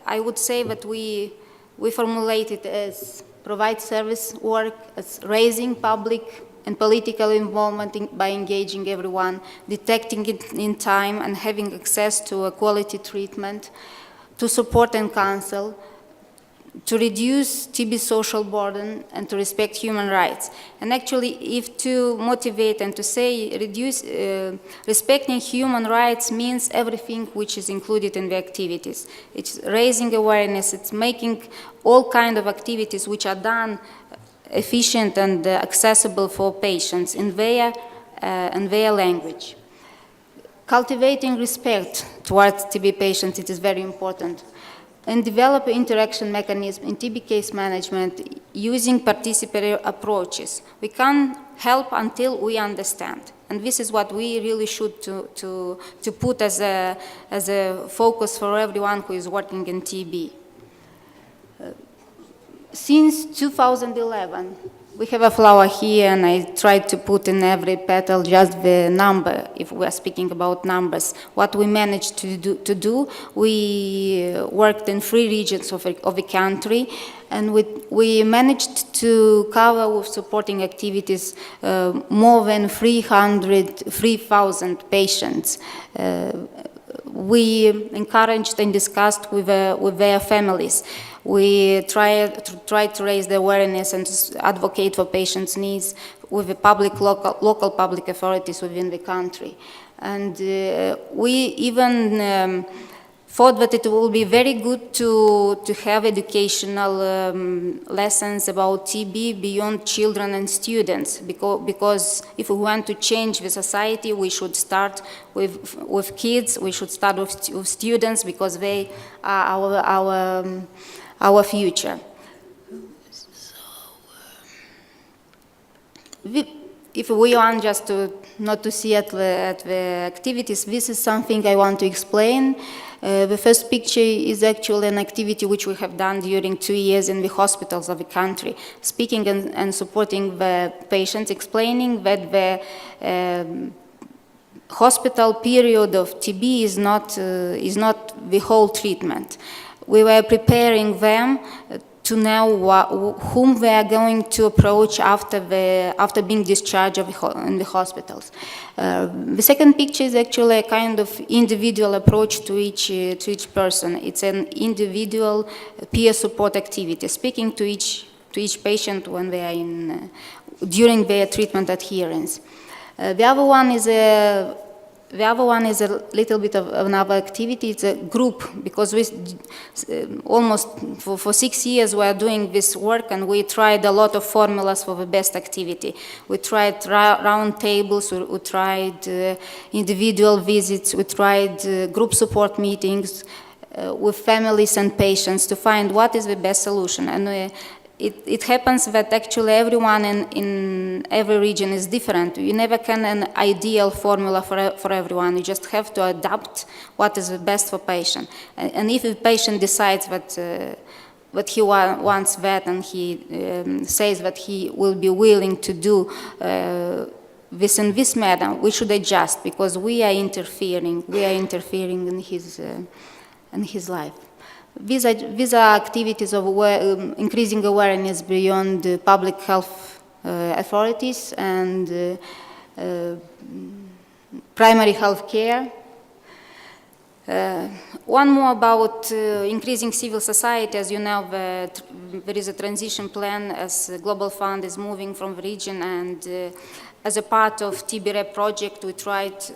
Speaker 5: I would say that we formulate it as provide service work, as raising public and political involvement by engaging everyone, detecting it in time and having access to a quality treatment, to support and counsel, to reduce TB social burden, and to respect human rights. And actually, if to motivate and to say respecting human rights means everything which is included in the activities. It's raising awareness, it's making all kinds of activities which are done efficient and accessible for patients in their language. Cultivating respect towards TB patients, it is very important. And develop an interaction mechanism in TB case management using participatory approaches. We can't help until we understand. And this is what we really should to put as a focus for everyone who is working in TB. Since 2011, we have a flower here, and I tried to put in every petal just the number, if we are speaking about numbers. What we managed to do, we worked in 3 regions of the country, and we managed to cover with supporting activities more than 3,000 patients. We encouraged and discussed with their families. We try to raise the awareness and advocate for patients' needs with the local public authorities within the country. And we even thought that it will be very good to have educational lessons about TB beyond children and students, because if we want to change the society, we should start with kids, we should start with students, because they are our future. If we want just not to see at the activities, this is something I want to explain. The first picture is actually an activity which we have done during 2 years in the hospitals of the country, speaking and supporting the patients, explaining that the hospital period of TB is not the whole treatment. We were preparing them to know whom they are going to approach after being discharged in the hospitals. The second picture is actually a kind of individual approach to each person. It's an individual peer support activity, speaking to each each patient when they are during their treatment adherence. The other one is a little bit of another activity. It's a group, because we almost for 6 years we are doing this work, and we tried a lot of formulas for the best activity. We tried round tables, we tried individual visits, we tried group support meetings with families and patients to find what is the best solution. And it happens that actually everyone in every region is different. You never can an ideal formula for everyone. You just have to adapt what is the best for patient. And if the patient decides that he wants that, and he says that he will be willing to do this in this manner, we should adjust, because we are interfering in his life. These are activities of increasing awareness beyond public health authorities and primary health care. One more about increasing civil society. As you know, there is a transition plan as the Global Fund is moving from the region, and as a part of TB-REP project,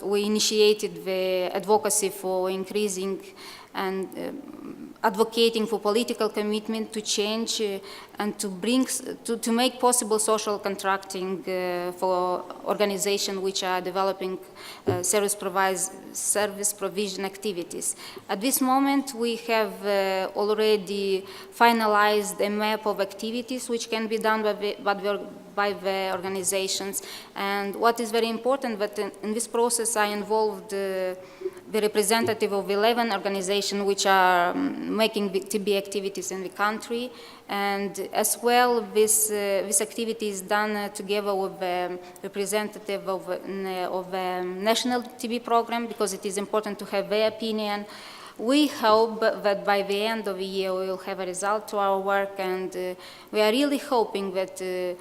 Speaker 5: we initiated the advocacy for increasing and advocating for political commitment to change and to make possible social contracting for organizations which are developing service provision activities. At this moment, we have already finalized a map of activities which can be done by the organizations. And what is very important, that in this process I involved the representative of 11 organizations which are making TB activities in the country, and as well this activity is done together with the representative of the national TB program, because it is important to have their opinion. We hope that by the end of the year we will have a result to our work, and we are really hoping that the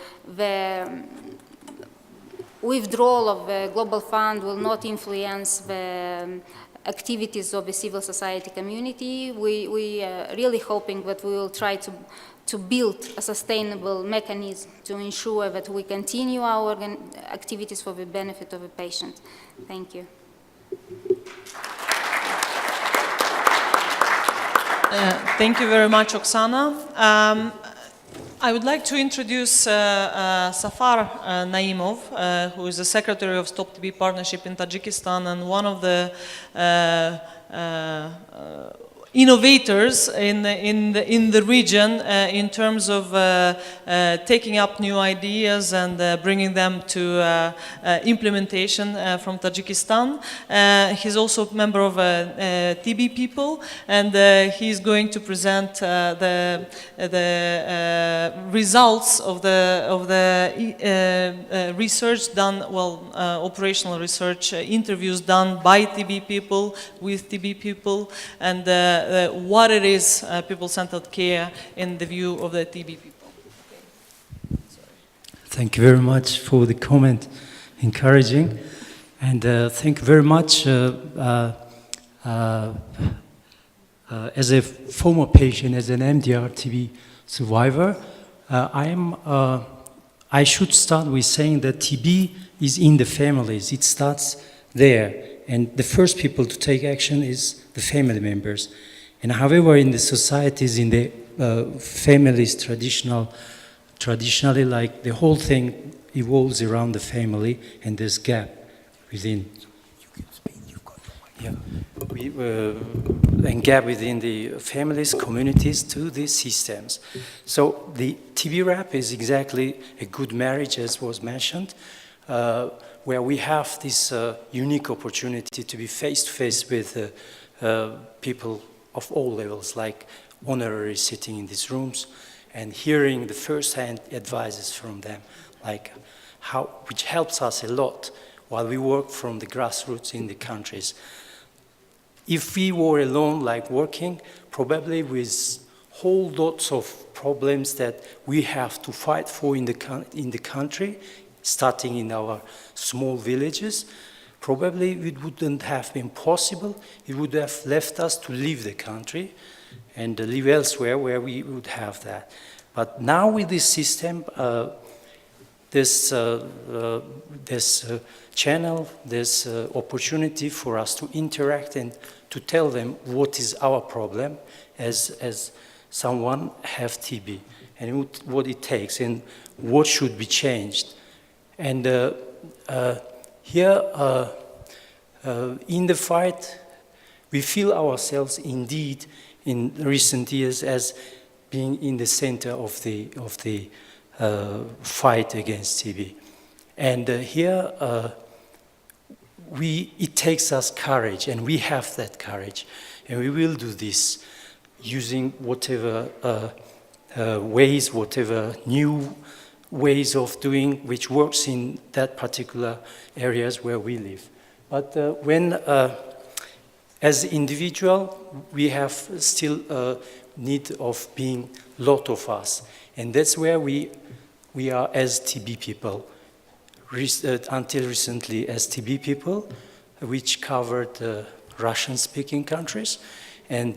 Speaker 5: withdrawal of the Global Fund will not influence the activities of the civil society community. We are really hoping that we will try to build a sustainable mechanism to ensure that we continue our activities for the benefit of the patient. Thank you.
Speaker 2: Thank you very much, Oksana. I would like to introduce Safar Naimov, who is the Secretary of Stop TB Partnership in Tajikistan and one of the innovators in the region in terms of taking up new ideas and bringing them to implementation from Tajikistan. He's also a member of TB People, and he's going to present the results of the research done, operational research, interviews done by TB People with TB People, and what it is people-centered care in the view of the TB people.
Speaker 6: Thank you very much for the comment, encouraging, and thank you very much. As a former patient, as an MDR TB survivor, I should start with saying that TB is in the families. It starts there, and the first people to take action is the family members. And however, in the societies, in the families, traditionally, like the whole thing evolves around the family, and there's gap within. And gap within the families, communities, to the systems. So the TB-REP is exactly a good marriage, as was mentioned, where we have this unique opportunity to be face-to-face with people of all levels, like honoraries sitting in these rooms and hearing the first-hand advices from them, like which helps us a lot while we work from the grassroots in the countries. If we were alone, like working, probably with whole lots of problems that we have to fight for in the country, starting in our small villages, probably it wouldn't have been possible. It would have left us to leave the country and live elsewhere where we would have that. But now with this system, this channel, this opportunity for us to interact and to tell them what is our problem as someone have TB and what it takes and what should be changed. And here in the fight, we feel ourselves indeed in recent years as being in the center of the fight against TB. And here it takes us courage, and we have that courage, and we will do this using whatever ways, whatever new ways of doing which works in that particular areas where we live. But when, as individual, we have still need of being lot of us, and that's where we are as TB people. Until recently as TB people, which covered Russian-speaking countries. And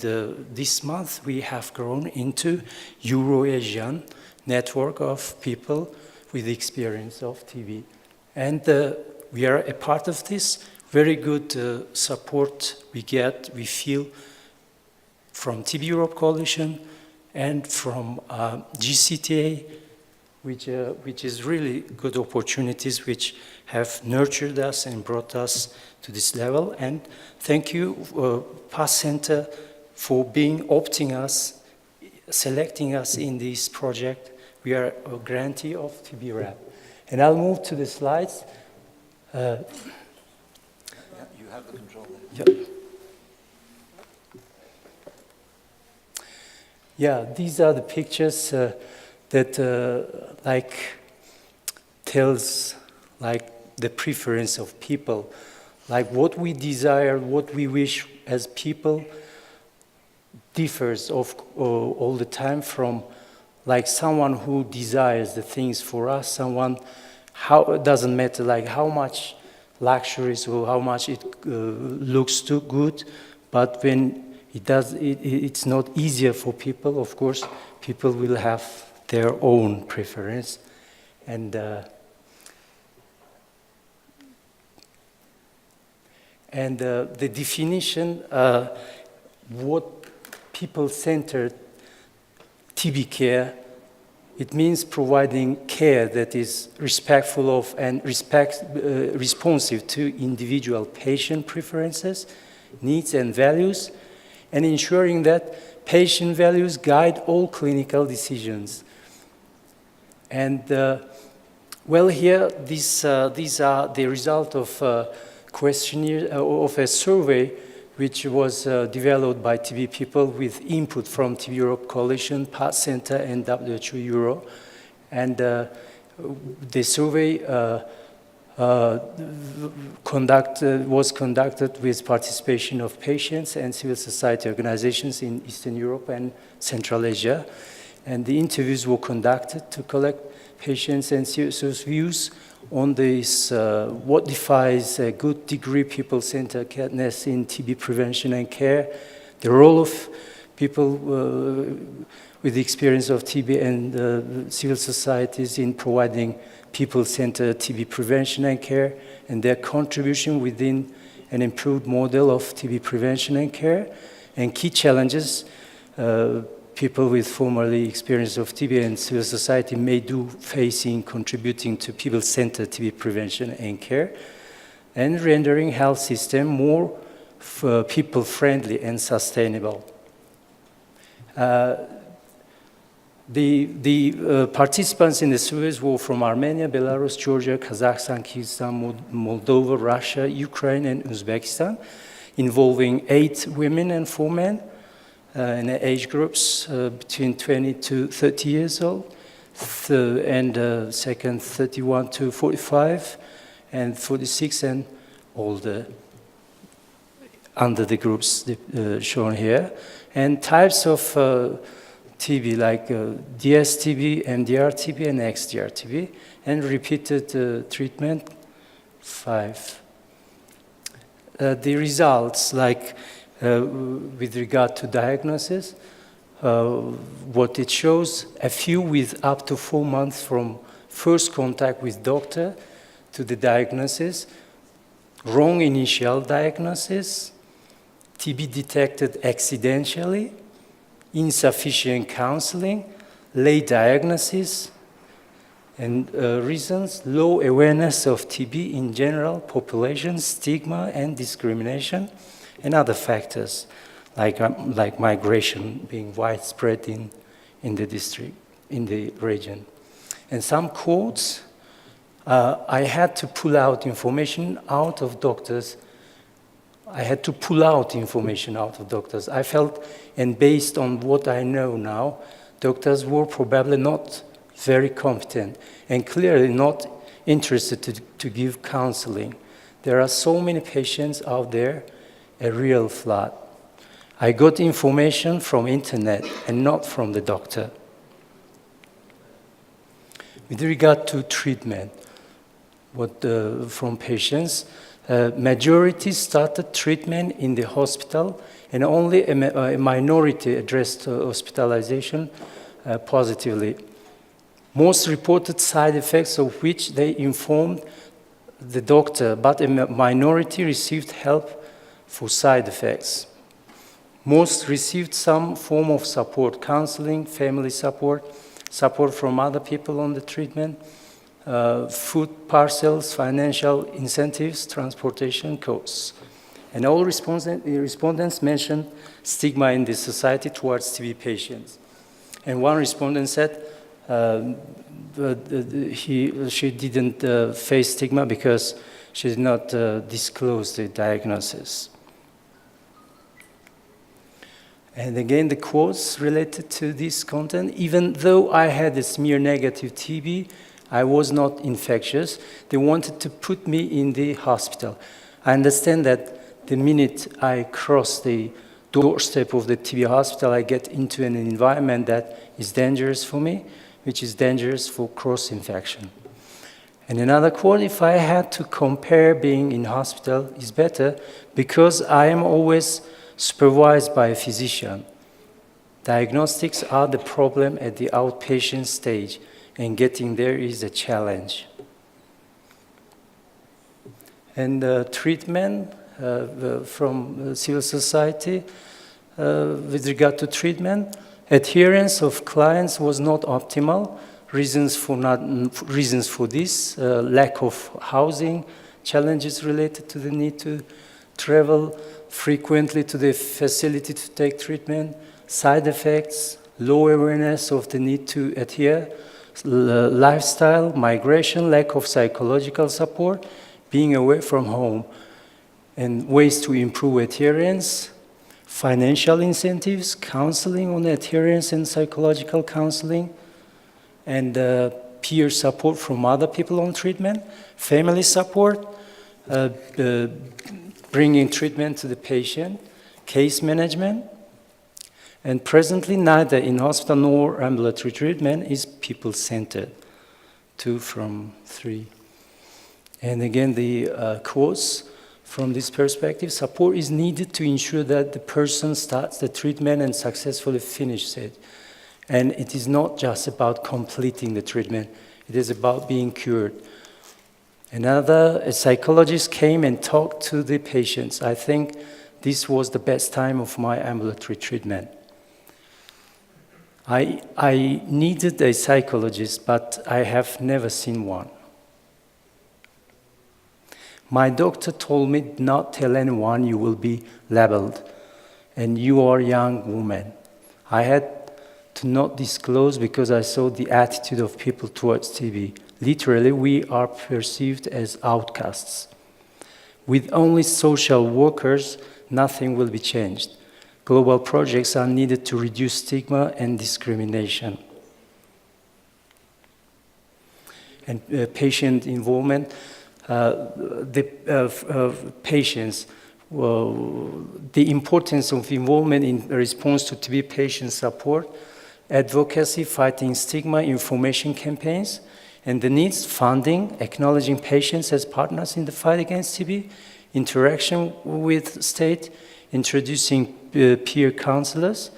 Speaker 6: this month we have grown into Euro-Asian network of people with experience of TB. And we are a part of this. Very good support we feel from TB Europe Coalition and from GCTA, which is really good opportunities which have nurtured us and brought us to this level. And thank you, PASS Center, for selecting us in this project. We are a grantee of TB RAP. And I'll move to the slides.
Speaker 1: You have the control there.
Speaker 6: Yeah. Yeah, these are the pictures that tells the preference of people, like what we desire, what we wish as people differs all the time from like someone who desires the things for us, someone, it doesn't matter like how much luxuries or how much it looks too good, but when it's not easier for people, of course, people will have their own preference. And the definition, what people-centered TB care, it means providing care that is respectful of and responsive to individual patient preferences, needs and values, and ensuring that patient values guide all clinical decisions. And well, here these are the result of a questionnaire of a survey which was developed by TB people with input from TB Europe Coalition, PASS Center, and WHO Euro. And the survey was conducted with participation of patients and civil society organizations in Eastern Europe and Central Asia. And the interviews were conducted to collect patients and CSO's views on this, what defines a good degree people-centeredness in TB prevention and care, the role of people with the experience of TB and civil societies in providing people-centered TB prevention and care, and their contribution within an improved model of TB prevention and care, and key challenges people with formerly experience of TB and civil society may do facing contributing to people-centered TB prevention and care, and rendering health system more people-friendly and sustainable. The participants in the surveys were from Armenia, Belarus, Georgia, Kazakhstan, Kyrgyzstan, Moldova, Russia, Ukraine, and Uzbekistan, involving 8 women and 4 men in the age groups between 20 to 30 years old, and second 31 to 45, and 46 and older, under the groups shown here, and types of TB like DS-TB, MDR-TB, and XDR-TB, and repeated treatment 5. The results, like with regard to diagnosis, what it shows, a few with up to 4 months from first contact with doctor to the diagnosis, wrong initial diagnosis, TB detected accidentally, insufficient counseling, late diagnosis, and reasons, low awareness of TB in general, population, stigma and discrimination, and other factors like migration being widespread in the district, in the region. And some quotes, I had to pull out information out of doctors. I felt, and based on what I know now, doctors were probably not very competent and clearly not interested to give counseling. There are so many patients out there, a real flood. I got information from internet and not from the doctor. With regard to treatment, from patients, majority started treatment in the hospital and only a minority addressed hospitalization positively. Most reported side effects of which they informed the doctor, but a minority received help for side effects. Most received some form of support, counseling, family support, support from other people on the treatment, food parcels, financial incentives, transportation costs. And all respondents mentioned stigma in the society towards TB patients. And one respondent said she didn't face stigma because she did not disclose the diagnosis. And again, the quotes related to this content, even though I had a smear negative TB, I was not infectious. They wanted to put me in the hospital. I understand that the minute I cross the doorstep of the TB hospital, I get into an environment that is dangerous for me, which is dangerous for cross-infection. And another quote, if I had to compare being in hospital, is better because I am always supervised by a physician. Diagnostics are the problem at the outpatient stage, and getting there is a challenge. And treatment from civil society, with regard to treatment, adherence of clients was not optimal. Reasons for this, lack of housing, challenges related to the need to travel frequently to the facility to take treatment, side effects, low awareness of the need to adhere, lifestyle, migration, lack of psychological support, being away from home, and ways to improve adherence, financial incentives, counseling on adherence and psychological counseling, and peer support from other people on treatment, family support, bringing treatment to the patient, case management, and presently neither in hospital nor ambulatory treatment is people-centered, 2 from 3. And again, the quotes from this perspective, support is needed to ensure that the person starts the treatment and successfully finishes it. And it is not just about completing the treatment, it is about being cured. A psychologist came and talked to the patients. I think this was the best time of my ambulatory treatment. I needed a psychologist, but I have never seen one. My doctor told me, not tell anyone you will be labeled, and you are a young woman. I had to not disclose because I saw the attitude of people towards TB. Literally, we are perceived as outcasts. With only social workers, nothing will be changed. Global projects are needed to reduce stigma and discrimination. And patient involvement, patients, the importance of involvement in response to TB patient support, advocacy, fighting stigma, information campaigns, and the needs, funding, acknowledging patients as partners in the fight against TB, interaction with state, introducing peer counselors,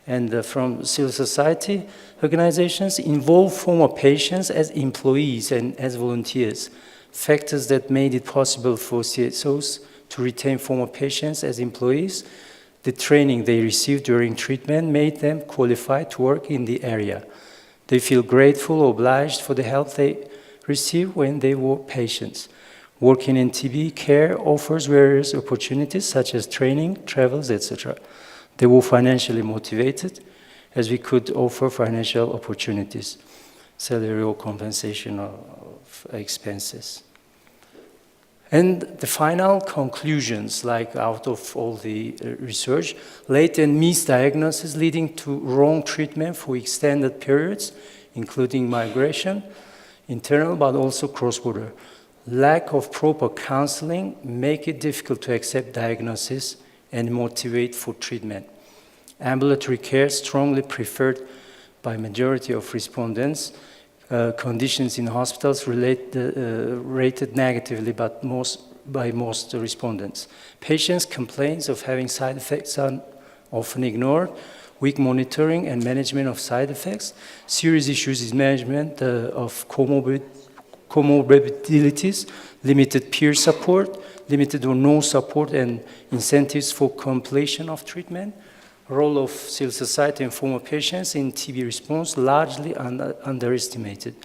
Speaker 6: and from civil society organizations involve former patients as employees and as volunteers, factors that made it possible for CSOs to retain former patients as employees. The training they received during treatment made them qualified to work in the area. They feel grateful, obliged for the help they received when they were patients. Working in TB care offers various opportunities such as training, travels, etc. They were financially motivated as we could offer financial opportunities, salary or compensation of expenses. And the final conclusions, like out of all the research, late and misdiagnosis leading to wrong treatment for extended periods, including migration, internal but also cross-border. Lack of proper counseling make it difficult to accept diagnosis and motivate for treatment. Ambulatory care strongly preferred by majority of respondents. Conditions in hospitals rated negatively by most respondents. Patients' complaints of having side effects are often ignored. Weak monitoring and management of side effects. Serious issues is management of comorbidities, limited peer support, limited or no support and incentives for completion of treatment. Role of civil society and former patients in TB response largely underestimated.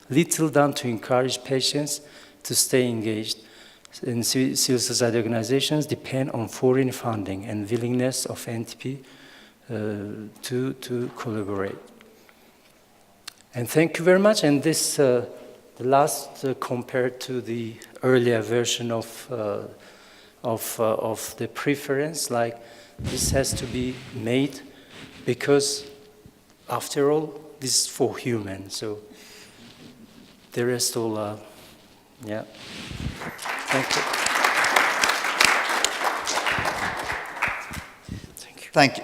Speaker 6: Little done to encourage patients to stay engaged. And civil society organizations depend on foreign funding and willingness of NTP to collaborate. And thank you very much. And this, the last compared to the earlier version of the preference, like this has to be made because, after all, this is for humans. So the rest all, yeah. Thank you.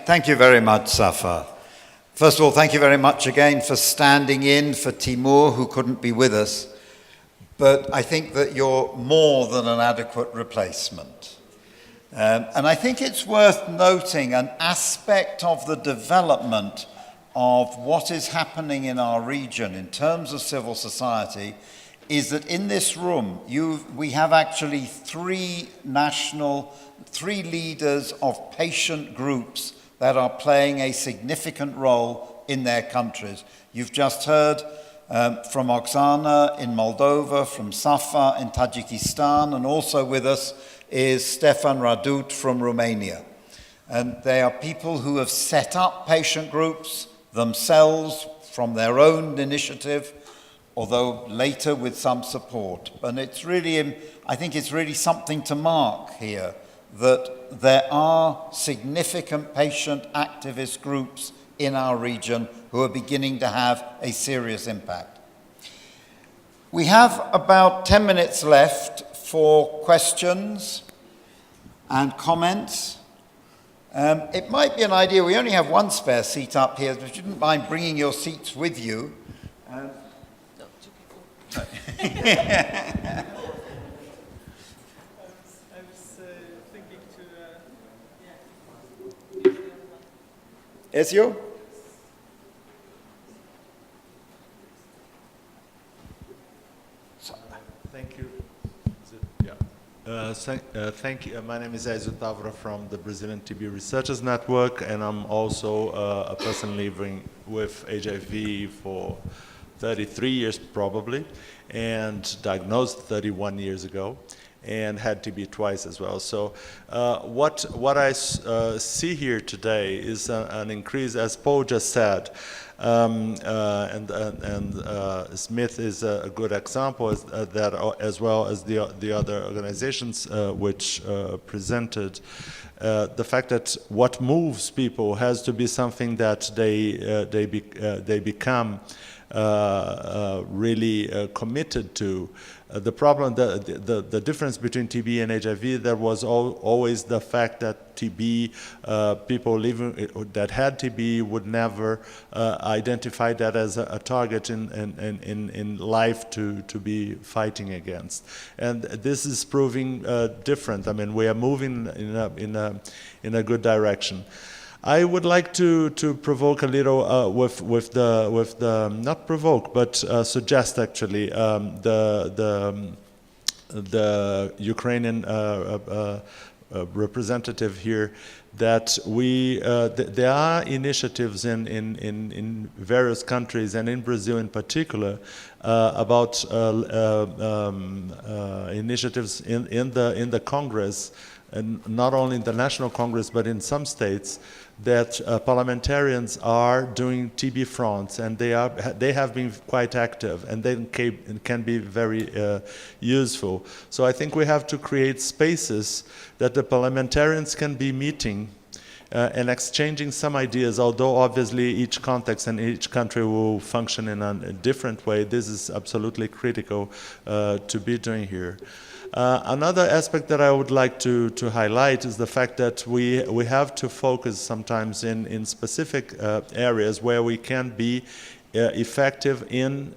Speaker 1: Thank you very much, Safa. First of all, thank you very much again for standing in for Timur, who couldn't be with us. But I think that you're more than an adequate replacement. And I think it's worth noting an aspect of the development of what is happening in our region in terms of civil society is that in this room, we have actually three leaders of patient groups that are playing a significant role in their countries. You've just heard from Oksana in Moldova, from Safa in Tajikistan, and also with us is Stefan Radut from Romania. And they are people who have set up patient groups themselves from their own initiative, although later with some support. And it's really, I think it's really something to mark here that there are significant patient activist groups in our region who are beginning to have a serious impact. We have about 10 minutes left for questions and comments. It might be an idea, we only have one spare seat up here, but you didn't mind bringing your seats with you.
Speaker 2: No, two people. I was thinking to,
Speaker 1: Ezio?
Speaker 7: Thank you. Thank you. My name is Ezio Tavra from the Brazilian TB Researchers Network, and I'm also a person living with HIV for 33 years probably, and diagnosed 31 years ago, and had TB twice as well. So what I see here today is an increase, as Paul just said, and Smith is a good example that, as well as the other organizations which presented. The fact that what moves people has to be something that they become really committed to. The problem, the difference between TB and HIV, there was always the fact that TB, people living that had TB would never identify that as a target in life to be fighting against. And this is proving different. I mean, we are moving in a good direction. I would like to provoke a little with the not provoke but suggest actually the Ukrainian representative here that there are initiatives in various countries and in Brazil in particular about initiatives in the Congress, and not only in the National Congress but in some states, that parliamentarians are doing TB fronts, and they have been quite active, and they can be very useful. So I think we have to create spaces that the parliamentarians can be meeting and exchanging some ideas, although obviously each context and each country will function in a different way. This is absolutely critical to be doing here. Another aspect that I would like to highlight is the fact that we have to focus sometimes in specific areas where we can be effective in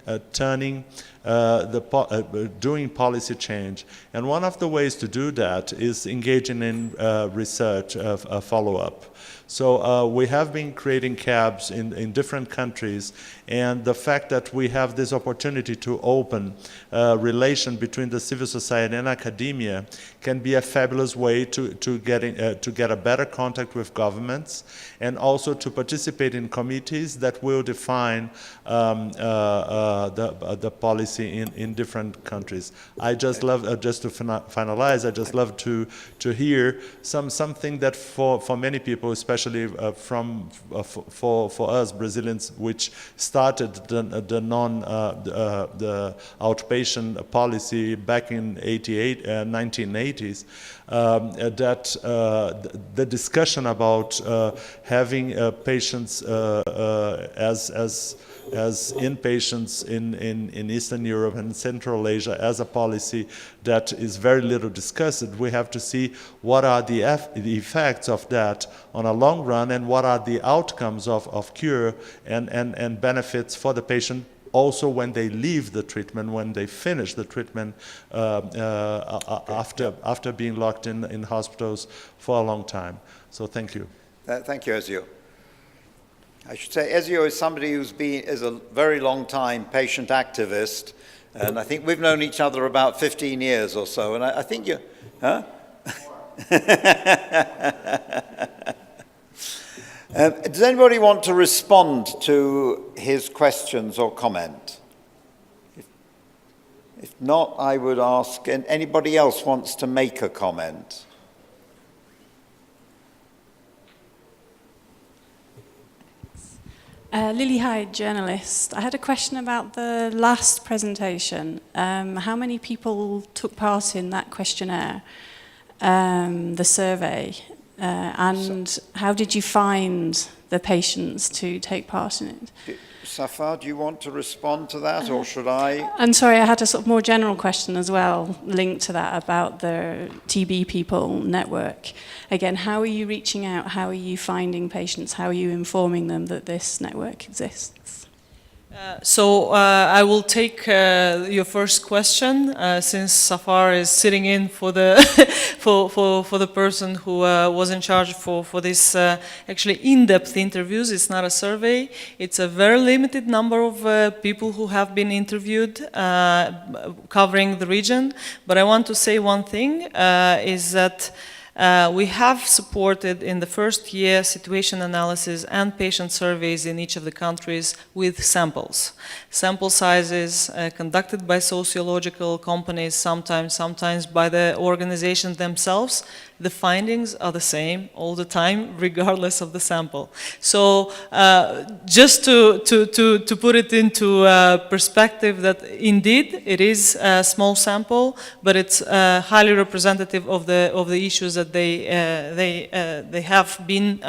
Speaker 7: doing policy change. And one of the ways to do that is engaging in research, follow-up. So we have been creating cabs in different countries, and the fact that we have this opportunity to open relation between the civil society and academia can be a fabulous way to get a better contact with governments, and also to participate in committees that will define the policy in different countries. I just love, just to finalize, I just love to hear something that for many people, especially for us Brazilians, which started the outpatient policy back in 1980s, that the discussion about having patients as inpatients in Eastern Europe and Central Asia as a policy that is very little discussed. We have to see what are the effects of that on a long run, and what are the outcomes of cure and benefits for the patient also when they leave the treatment, when they finish the treatment after being locked in hospitals for a long time. So thank you.
Speaker 1: Thank you, Ezio. I should say Ezio is somebody is a very long time patient activist, and I think we've known each other about 15 years or so, and I think you, huh? Does anybody want to respond to his questions or comment? If not, I would ask, and anybody else wants to make a comment?
Speaker 8: Lily Hyde, journalist. I had a question about the last presentation. How many people took part in that questionnaire, the survey, and how did you find the patients to take part in it?
Speaker 1: Safar, do you want to respond to that, or should I?
Speaker 8: And sorry, I had a sort of more general question as well, linked to that, about the TB People network. Again, how are you reaching out? How are you finding patients? How are you informing them that this network exists?
Speaker 2: So I will take your first question, since Safar is sitting in for the for the person who was in charge for this actually in-depth interviews. It's not a survey. It's a very limited number of people who have been interviewed, covering the region. But I want to say one thing, is that we have supported in the first year situation analysis and patient surveys in each of the countries with samples. Sample sizes conducted by sociological companies, sometimes by the organizations themselves. The findings are the same all the time, regardless of the sample. So just to put it into perspective, that indeed it is a small sample, but it's highly representative of the issues that they have been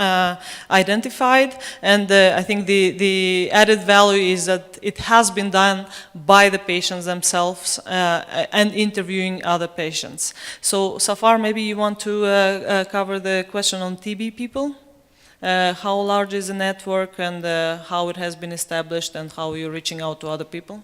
Speaker 2: identified. And I think the added value is that it has been done by the patients themselves and interviewing other patients. So Safar, maybe you want to cover the question on TB people? How large is the network, and how it has been established, and how you're reaching out to other people?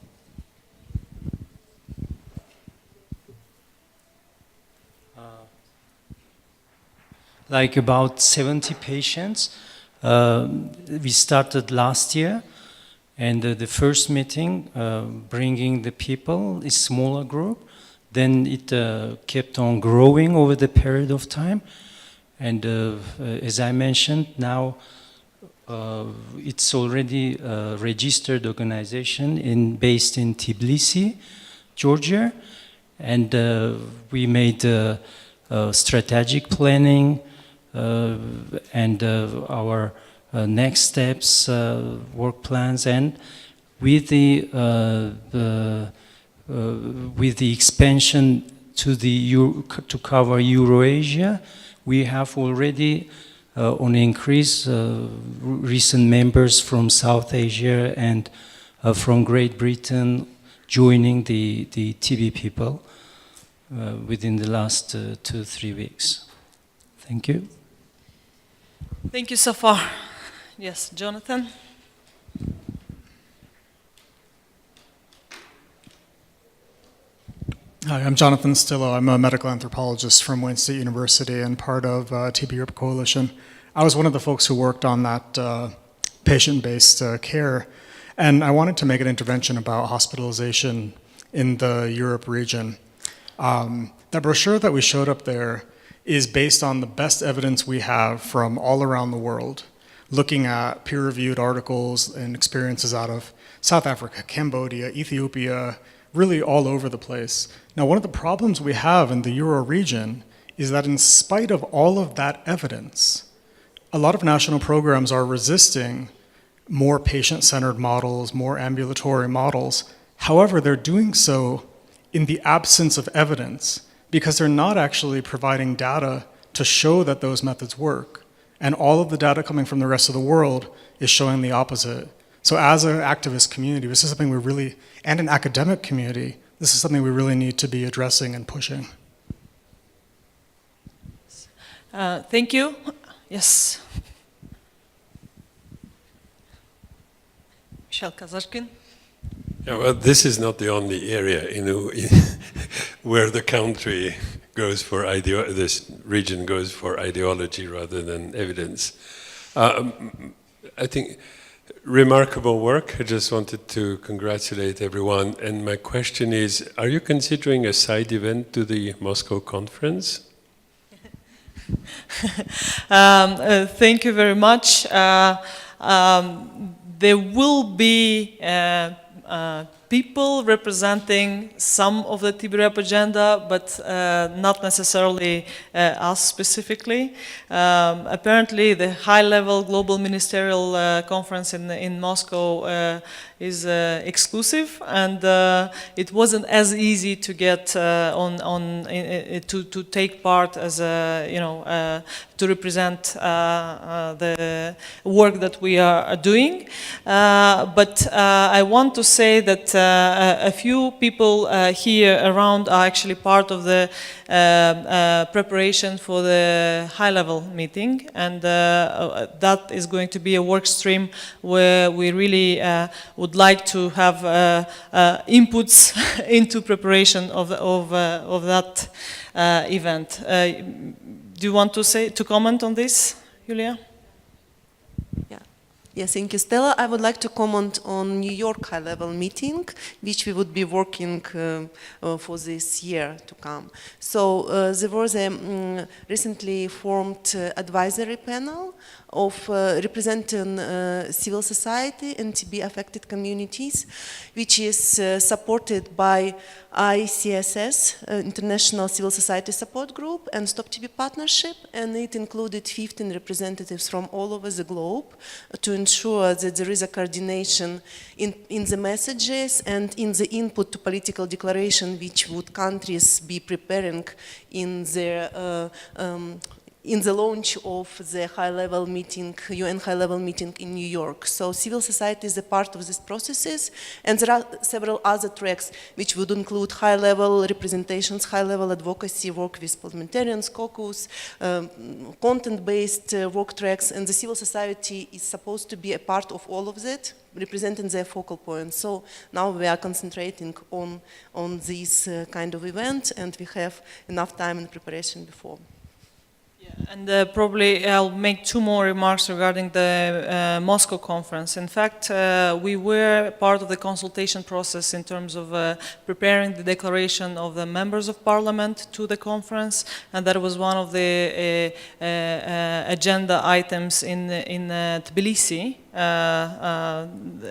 Speaker 6: Like about 70 patients We started last year, and the first meeting, bringing the people, a smaller group, then it kept on growing over the period of time. And as I mentioned, now it's already a registered organization based in Tbilisi, Georgia. And we made strategic planning and our next steps, work plans, and with the expansion to cover Eurasia, we have already on increase recent members from South Asia and from Great Britain joining the TB people within the last 2-3 weeks. Thank you.
Speaker 2: Thank you so far. Yes, Jonathan.
Speaker 9: Hi, I'm Jonathan Stillo. I'm a medical anthropologist from Wayne State University and part of TB Europe Coalition. I was one of the folks who worked on that patient-based care, and I wanted to make an intervention about hospitalization in the Europe region. The brochure that we showed up there is based on the best evidence we have from all around the world, looking at peer-reviewed articles and experiences out of South Africa, Cambodia, Ethiopia, really all over the place. Now, one of the problems we have in the Euro region is that in spite of all of that evidence, a lot of national programs are resisting more patient-centered models, more ambulatory models. However, they're doing so in the absence of evidence because they're not actually providing data to show that those methods work. And all of the data coming from the rest of the world is showing the opposite. So as an activist community, this is something we really, and an academic community, this is something we really need to be addressing and pushing.
Speaker 2: Thank you. Yes. Michel Kazashkin.
Speaker 10: Yeah, well, this is not the only area where the country goes for this region goes for ideology rather than evidence. I think remarkable work. I just wanted to congratulate everyone. And my question is, are you considering a side event to the Moscow conference?
Speaker 2: Thank you very much. There will be people representing some of the TB-REP agenda, but not necessarily us specifically. Apparently, the high-level global ministerial conference in Moscow is exclusive, and it wasn't as easy to get to take part as to represent the work that we are doing. But I want to say that a few people here around are actually part of the preparation for the high-level meeting, and that is going to be a work stream where we really would like to have inputs into preparation of that event. Do you want to comment on this, Julia?
Speaker 3: Yeah. Yes, thank you, Stella. I would like to comment on New York high-level meeting, which we would be working for this year to come. So there was a recently formed advisory panel of representing civil society and TB-affected communities, which is supported by ICSS, International Civil Society Support Group, and Stop TB Partnership, and it included 15 representatives from all over the globe to ensure that there is a coordination in the messages and in the input to political declaration which would countries be preparing in their in the launch of the high-level meeting, UN high-level meeting in New York. So civil society is a part of these processes, and there are several other tracks which would include high-level representations, high-level advocacy, work with parliamentarians, caucus, content-based work tracks, and the civil society is supposed to be a part of all of that, representing their focal points. So now we are concentrating on this kind of event, and we have enough time in preparation before.
Speaker 2: And probably I'll make two more remarks regarding the Moscow conference. In fact, we were part of the consultation process in terms of preparing the declaration of the members of parliament to the conference, and that was one of the agenda items in Tbilisi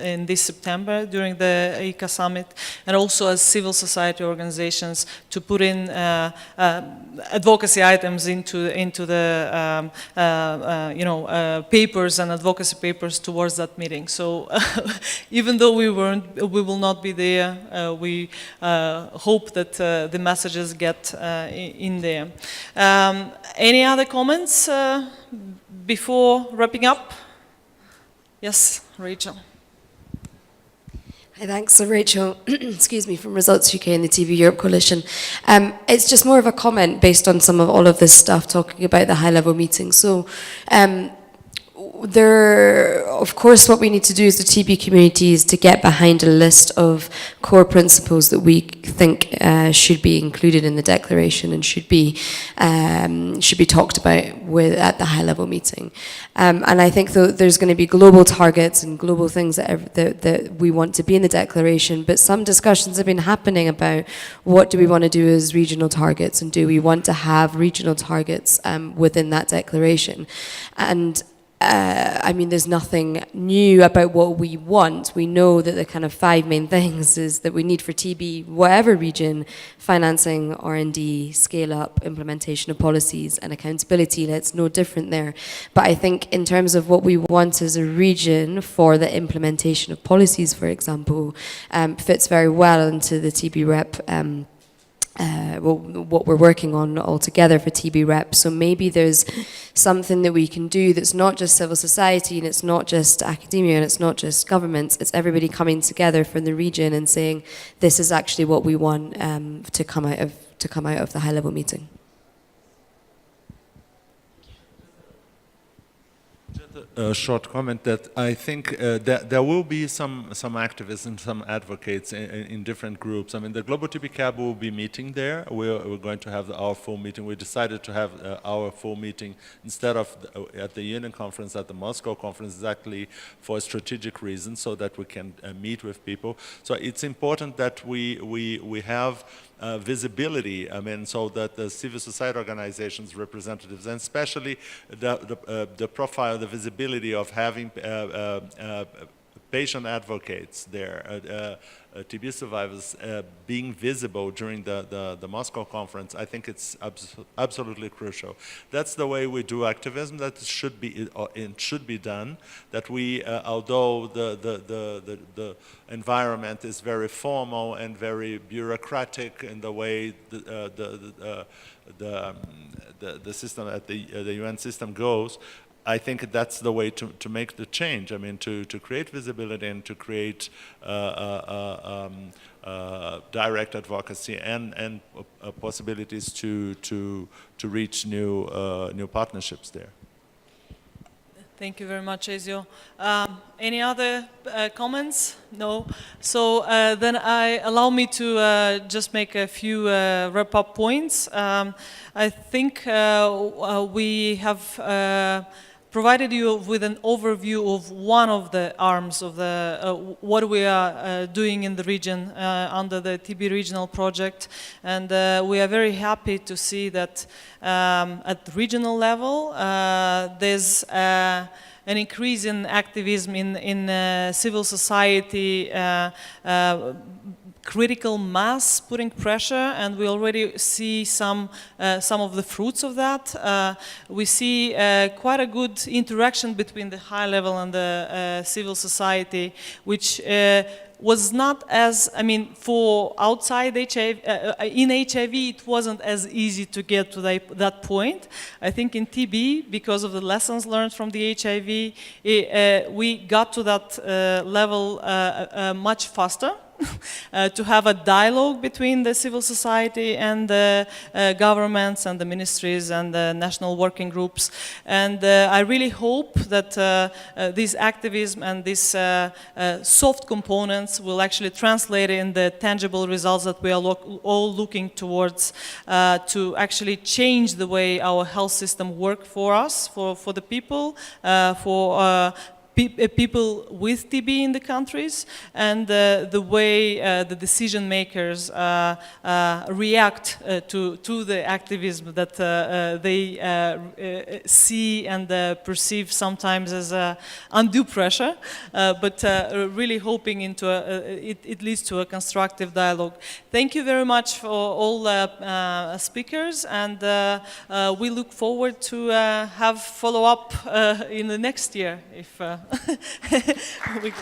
Speaker 2: in this September during the ICA summit, and also as civil society organizations to put in advocacy items into the papers and advocacy papers towards that meeting. So even though we will not be there, we hope that the messages get in there. Any other comments before wrapping up? Yes, Rachel.
Speaker 11: Hi, thanks. So Rachel, excuse me, from Results UK and the TV Europe Coalition. It's just more of a comment based on some of all of this stuff talking about the high-level meeting. So of course, what we need to do as the TB community is to get behind a list of core principles that we think should be included in the declaration and should be talked about at the high-level meeting. And I think there's going to be global targets and global things that we want to be in the declaration, but some discussions have been happening about what do we want to do as regional targets, and do we want to have regional targets within that declaration. And I mean, there's nothing new about what we want. We know that the kind of 5 main things is that we need for TB, whatever region, financing, R&D, scale up, implementation of policies, and accountability. It's no different there. But I think in terms of what we want as a region for the implementation of policies, for example, fits very well into the TB rep what we're working on all together for TB Rep. So maybe there's something that we can do that's not just civil society, and it's not just academia, and it's not just governments, it's everybody coming together from the region and saying this is actually what we want to come out of the high-level meeting.
Speaker 7: A short comment that I think that there will be some activism, some advocates in different groups. I mean, the Global TB Cab will be meeting there. We're going to have our full meeting. We decided to have our full meeting instead of at the Union conference, at the Moscow conference, exactly for a strategic reason, so that we can meet with people. So it's important that we have visibility, I mean, so that the civil society organizations, representatives, and especially the profile, the visibility of having patient advocates there, TB survivors being visible during the Moscow conference, I think it's absolutely crucial. That's the way we do activism. That should be done. That we, although the environment is very formal and very bureaucratic in the way the system at the UN system goes, I think that's the way to make the change. I mean, to create visibility and to create direct advocacy and possibilities to reach new partnerships there.
Speaker 2: Thank you very much, Ezio. Any other comments? No. So then allow me to just make a few wrap-up points. I think we have provided you with an overview of one of the arms of the what we are doing in the region under the TB Regional Project, and we are very happy to see that at the regional level there's an increase in activism in civil society, critical mass putting pressure, and we already see some of the fruits of that. We see quite a good interaction between the high level and the civil society, which was not as, I mean, for outside HIV, in HIV it wasn't as easy to get to that point. I think in TB, because of the lessons learned from the HIV, we got to that level much faster. to have a dialogue between the civil society and the governments and the ministries and the national working groups. And I really hope that this activism and these soft components will actually translate in the tangible results that we are all looking towards to actually change the way our health system works for us, for the people, for people with TB in the countries, and the way the decision makers react to the activism that they see and perceive sometimes as undue pressure, but really hoping into it leads to a constructive dialogue. Thank you very much for all speakers, and we look forward to have follow-up in the next year if we